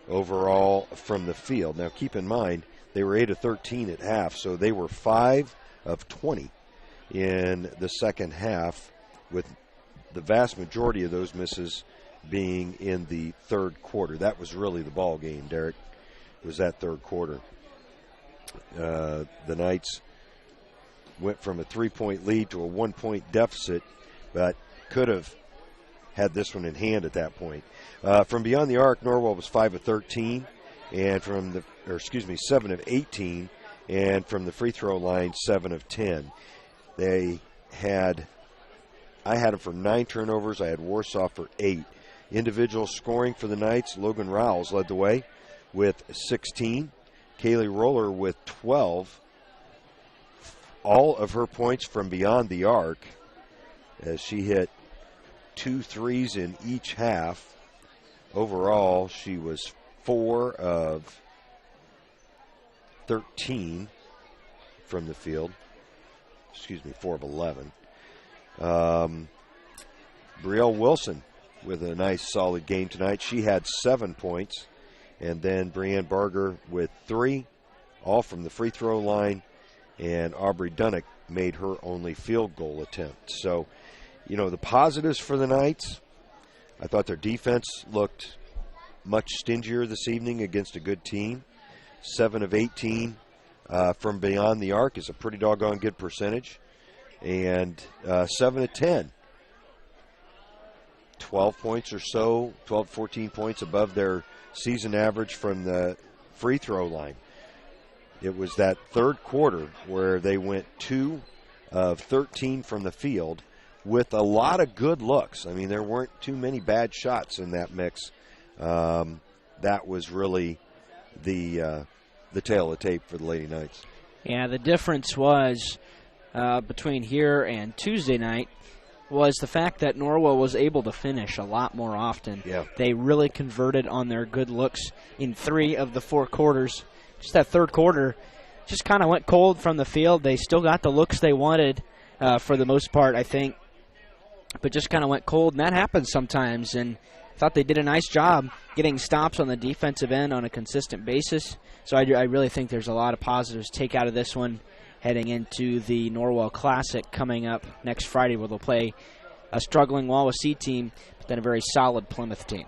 overall from the field. Now keep in mind, they were 8 of 13 at half, so they were 5 of 20 in the second half, with the vast majority of those misses being in the third quarter. That was really the ball game, Derek, was that third quarter. The Knights went from a 3-point lead to a 1-point deficit, but could have had this one in hand at that point. From beyond the arc, Norwell was 5 of 13, and 7 of 18, and from the free throw line, 7 of 10. I had them for 9 turnovers. I had Warsaw for 8. Individual scoring for the Knights, Logan Rowles led the way with 16. Kaylee Roller with 12. All of her points from beyond the arc, as she hit 2 threes in each half. Overall, she was 4 of 13 from the field. 4 of 11. Brielle Wilson with a nice solid game tonight. She had 7 points. And then Brianne Barger with 3, all from the free throw line. And Aubrey Dunnick made her only field goal attempt. So, the positives for the Knights, I thought their defense looked much stingier this evening against a good team. 7 of 18 from beyond the arc is a pretty doggone good percentage. And 7 of 10. 12 points or so, 12, 14 points above their season average from the free throw line. It was that third quarter where they went 2 of 13 from the field with a lot of good looks. I mean, there weren't too many bad shots in that mix. That was really the tail of the tape for the Lady Knights. Yeah, the difference was between here and Tuesday night was the fact that Norwell was able to finish a lot more often. Yeah. They really converted on their good looks in 3 of the 4 quarters. Just that third quarter just kind of went cold from the field. They still got the looks they wanted for the most part, I think, but just kind of went cold, and that happens sometimes. And I thought they did a nice job getting stops on the defensive end on a consistent basis. So I really think there's a lot of positives to take out of this one heading into the Norwell Classic coming up next Friday, where they'll play a struggling Wawasee team, but then a very solid Plymouth team.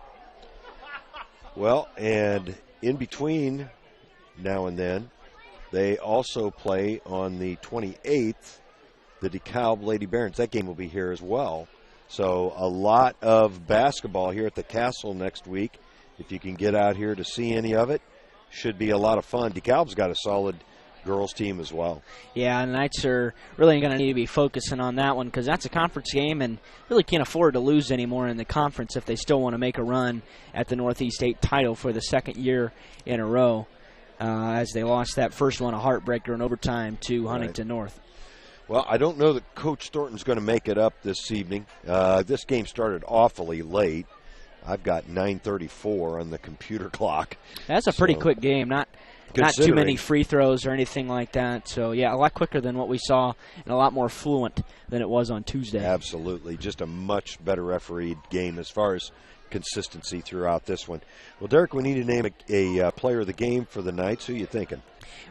Well, and in between now and then, they also play on the 28th, the DeKalb Lady Barons. That game will be here as well. So a lot of basketball here at the Castle next week. If you can get out here to see any of it, should be a lot of fun. DeKalb's got a solid girls team as well. Yeah, the Knights are really going to need to be focusing on that one because that's a conference game and really can't afford to lose anymore in the conference if they still want to make a run at the Northeast 8 title for the second year in a row, as they lost that first one, a heartbreaker in overtime to Huntington North. Well, I don't know that Coach Thornton's going to make it up this evening. This game started awfully late. I've got 9:34 on the computer clock. That's a pretty quick game. Not too many free throws or anything like that. So, yeah, a lot quicker than what we saw and a lot more fluent than it was on Tuesday. Absolutely. Just a much better refereed game as far as consistency throughout this one. Well, Derek, we need to name a player of the game for the Knights. Who are you thinking?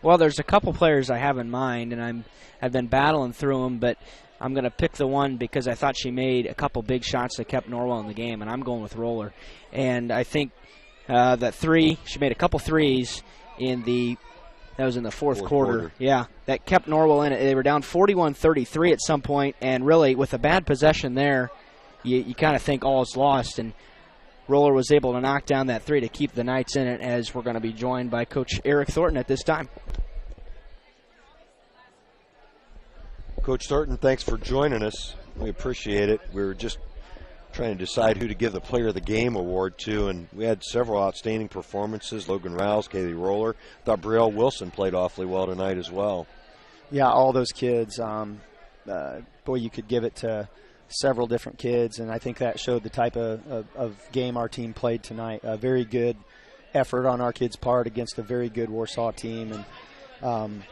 Well, there's a couple players I have in mind, and I've been battling through them, but I'm going to pick the one because I thought she made a couple big shots that kept Norwell in the game, and I'm going with Roller. And I think that she made a couple threes that was in the fourth quarter. Yeah, that kept Norwell in it. They were down 41-33 at some point, and really with a bad possession there, you kind of think all is lost, and Roller was able to knock down that three to keep the Knights in it, as we're going to be joined by Coach Eric Thornton at this time. Coach Thornton, thanks for joining us. We appreciate it. We were just trying to decide who to give the Player of the Game award to, and we had several outstanding performances. Logan Rouse, Kaylee Roller. I thought Brielle Wilson played awfully well tonight as well. Yeah, all those kids. Boy, you could give it to several different kids, and I think that showed the type of game our team played tonight. A very good effort on our kids' part against a very good Warsaw team, and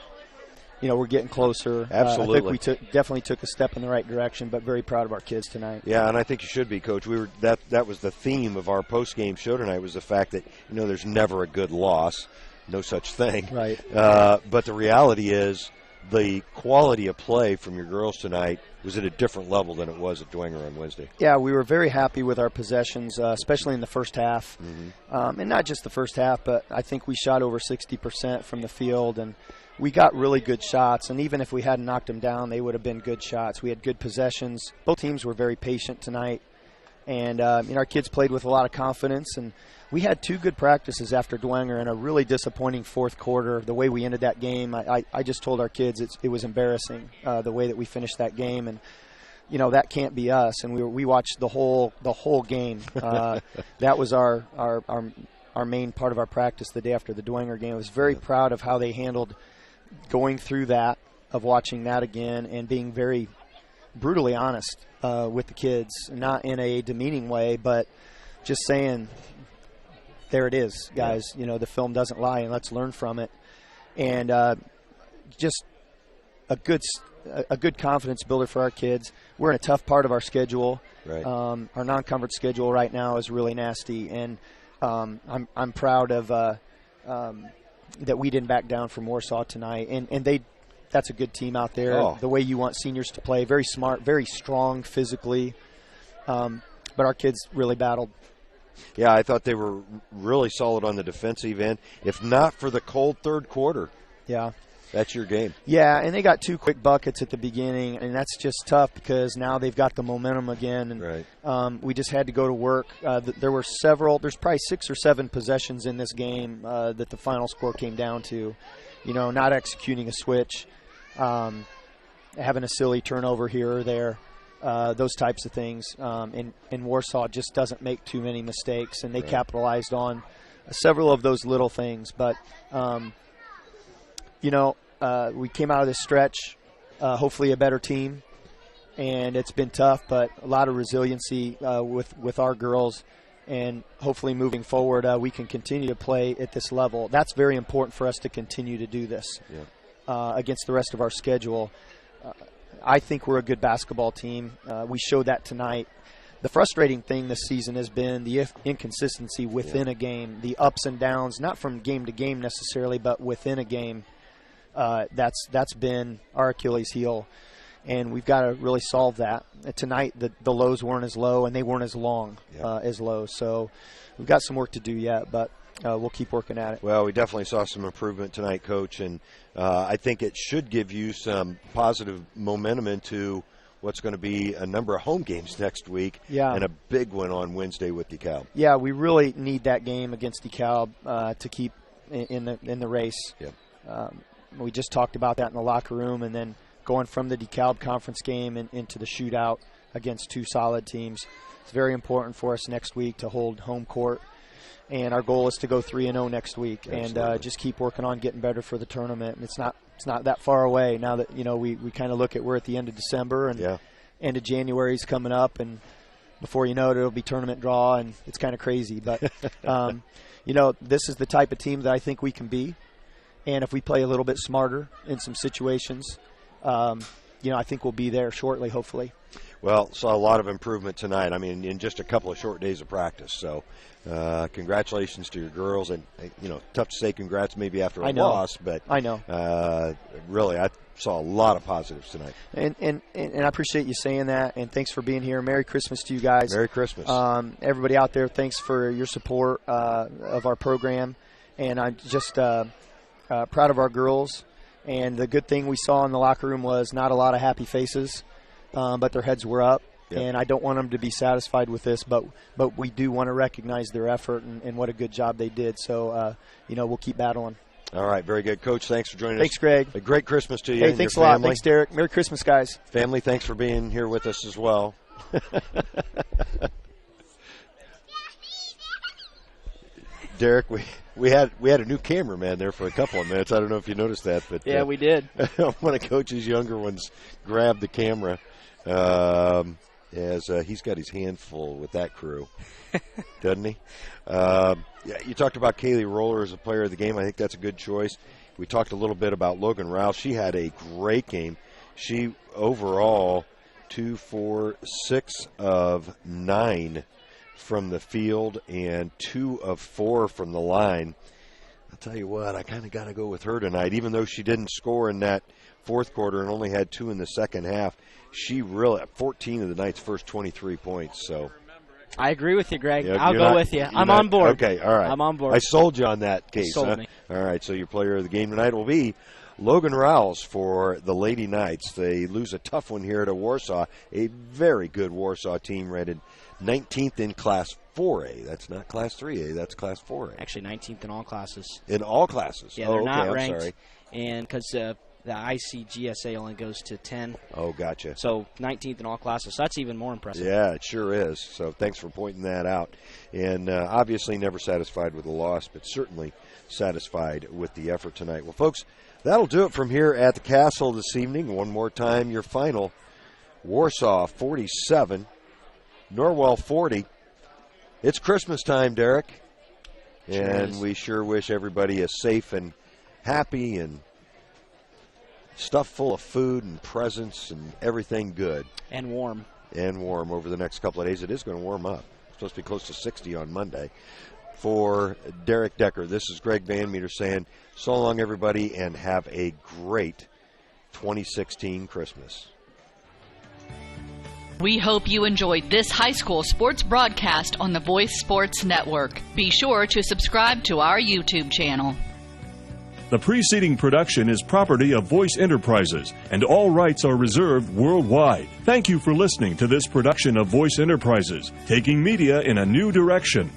we're getting closer. Absolutely. I think we definitely took a step in the right direction, but very proud of our kids tonight. Yeah, and I think you should be, Coach. That was the theme of our post-game show tonight, was the fact that, there's never a good loss. No such thing. Right. But the reality is the quality of play from your girls tonight was at a different level than it was at Dwenger on Wednesday. Yeah, we were very happy with our possessions, especially in the first half. Mm-hmm. And not just the first half, but I think we shot over 60% from the field, and we got really good shots. And even if we hadn't knocked them down, they would have been good shots. We had good possessions. Both teams were very patient tonight. And our kids played with a lot of confidence, and we had two good practices after Dwenger and a really disappointing fourth quarter. The way we ended that game, I just told our kids it was embarrassing, the way that we finished that game, and that can't be us. And we watched the whole game. That was our main part of our practice the day after the Dwenger game. I was very proud of how they handled going through that, of watching that again, and being very brutally honest with the kids, not in a demeaning way, but just saying, there it is, guys. You know, the film doesn't lie, and let's learn from it. And just a good confidence builder for our kids. We're in a tough part of our schedule. Right. Our non-conference schedule right now is really nasty, and I'm proud of that we didn't back down from Warsaw tonight. And that's a good team out there. Oh. The way you want seniors to play, very smart, very strong physically. But our kids really battled. Yeah, I thought they were really solid on the defensive end. If not for the cold third quarter, yeah, that's your game. Yeah, and they got 2 quick buckets at the beginning, and that's just tough because now they've got the momentum again. And right. We just had to go to work. There's probably 6 or 7 possessions in this game that the final score came down to. You know, not executing a switch, having a silly turnover here or there. Those types of things. And Warsaw just doesn't make too many mistakes, and they capitalized on several of those little things. But, we came out of this stretch, hopefully a better team, and it's been tough, but a lot of resiliency with our girls, and hopefully moving forward we can continue to play at this level. That's very important for us to continue to do this against the rest of our schedule. I think we're a good basketball team. We showed that tonight. The frustrating thing this season has been the inconsistency within a game, the ups and downs, not from game to game necessarily, but within a game. That's been our Achilles heel, and we've got to really solve that. Tonight, the lows weren't as low, and they weren't as long as low. So we've got some work to do yet, but we'll keep working at it. Well, we definitely saw some improvement tonight, Coach, and I think it should give you some positive momentum into what's going to be a number of home games next week and a big one on Wednesday with DeKalb. Yeah, we really need that game against DeKalb to keep in the race. Yep. We just talked about that in the locker room, and then going from the DeKalb conference game into the shootout against 2 solid teams. It's very important for us next week to hold home court. And our goal is to go 3-0 next week. Absolutely. And just keep working on getting better for the tournament. And it's not that far away now that we kind of look at we're at the end of December and end of January is coming up, and before you know it, it'll be tournament draw, and it's kind of crazy. But this is the type of team that I think we can be. And if we play a little bit smarter in some situations, I think we'll be there shortly, hopefully. Well, saw a lot of improvement tonight. I mean, in just a couple of short days of practice. So, congratulations to your girls. And, tough to say congrats maybe after a loss, but I know. Really, I saw a lot of positives tonight. And I appreciate you saying that. And thanks for being here. Merry Christmas to you guys. Merry Christmas. Everybody out there, thanks for your support of our program. And I'm just proud of our girls. And the good thing we saw in the locker room was not a lot of happy faces. But their heads were up, and I don't want them to be satisfied with this, but we do want to recognize their effort and what a good job they did. So, we'll keep battling. All right, very good. Coach, thanks for joining us. Thanks, Greg. A great Christmas to you and thanks your a family. lot. Thanks, Derek. Merry Christmas, guys. Family, thanks for being here with us as well. Derek, we had a new cameraman there for a couple of minutes. I don't know if you noticed that, but yeah, we did. One of Coach's younger ones grabbed the camera. As he's got his hand full with that crew, doesn't he? You talked about Kaylee Roller as a player of the game. I think that's a good choice. We talked a little bit about Logan Rouse. She had a great game. She overall 2, 4, 6 of 9 from the field and 2 of 4 from the line. I'll tell you what, I kind of got to go with her tonight, even though she didn't score in that fourth quarter and only had 2 in the second half. She really 14 of the night's first 23 points. So I agree with you, Greg. I'll go with you. I'm on board. Okay, all right. I'm on board. I sold you on that case. Sold me. All right, so your player of the game tonight will be Logan Rouse for the Lady Knights. They lose a tough one here to Warsaw, a very good Warsaw team rated 19th in Class 4A. That's not Class 3A. That's Class 4A. Actually, 19th in all classes. In all classes? Yeah, they're not I'm ranked. sorry. And because the ICGSA only goes to 10. Oh, gotcha. So 19th in all classes. So that's even more impressive. Yeah, it sure is. So thanks for pointing that out. And obviously never satisfied with the loss, but certainly satisfied with the effort tonight. Well, folks, that'll do it from here at the Castle this evening. One more time, your final. Warsaw 47, Norwell 40. It's Christmas time, Derek. And we sure wish everybody is safe and happy and stuffed full of food and presents and everything good. And warm. And warm over the next couple of days. It is going to warm up. It's supposed to be close to 60 on Monday. For Derek Decker, this is Greg Van Meter saying so long, everybody, and have a great 2016 Christmas. We hope you enjoyed this high school sports broadcast on the Voice Sports Network. Be sure to subscribe to our YouTube channel. The preceding production is property of Voice Enterprises, and all rights are reserved worldwide. Thank you for listening to this production of Voice Enterprises, taking media in a new direction.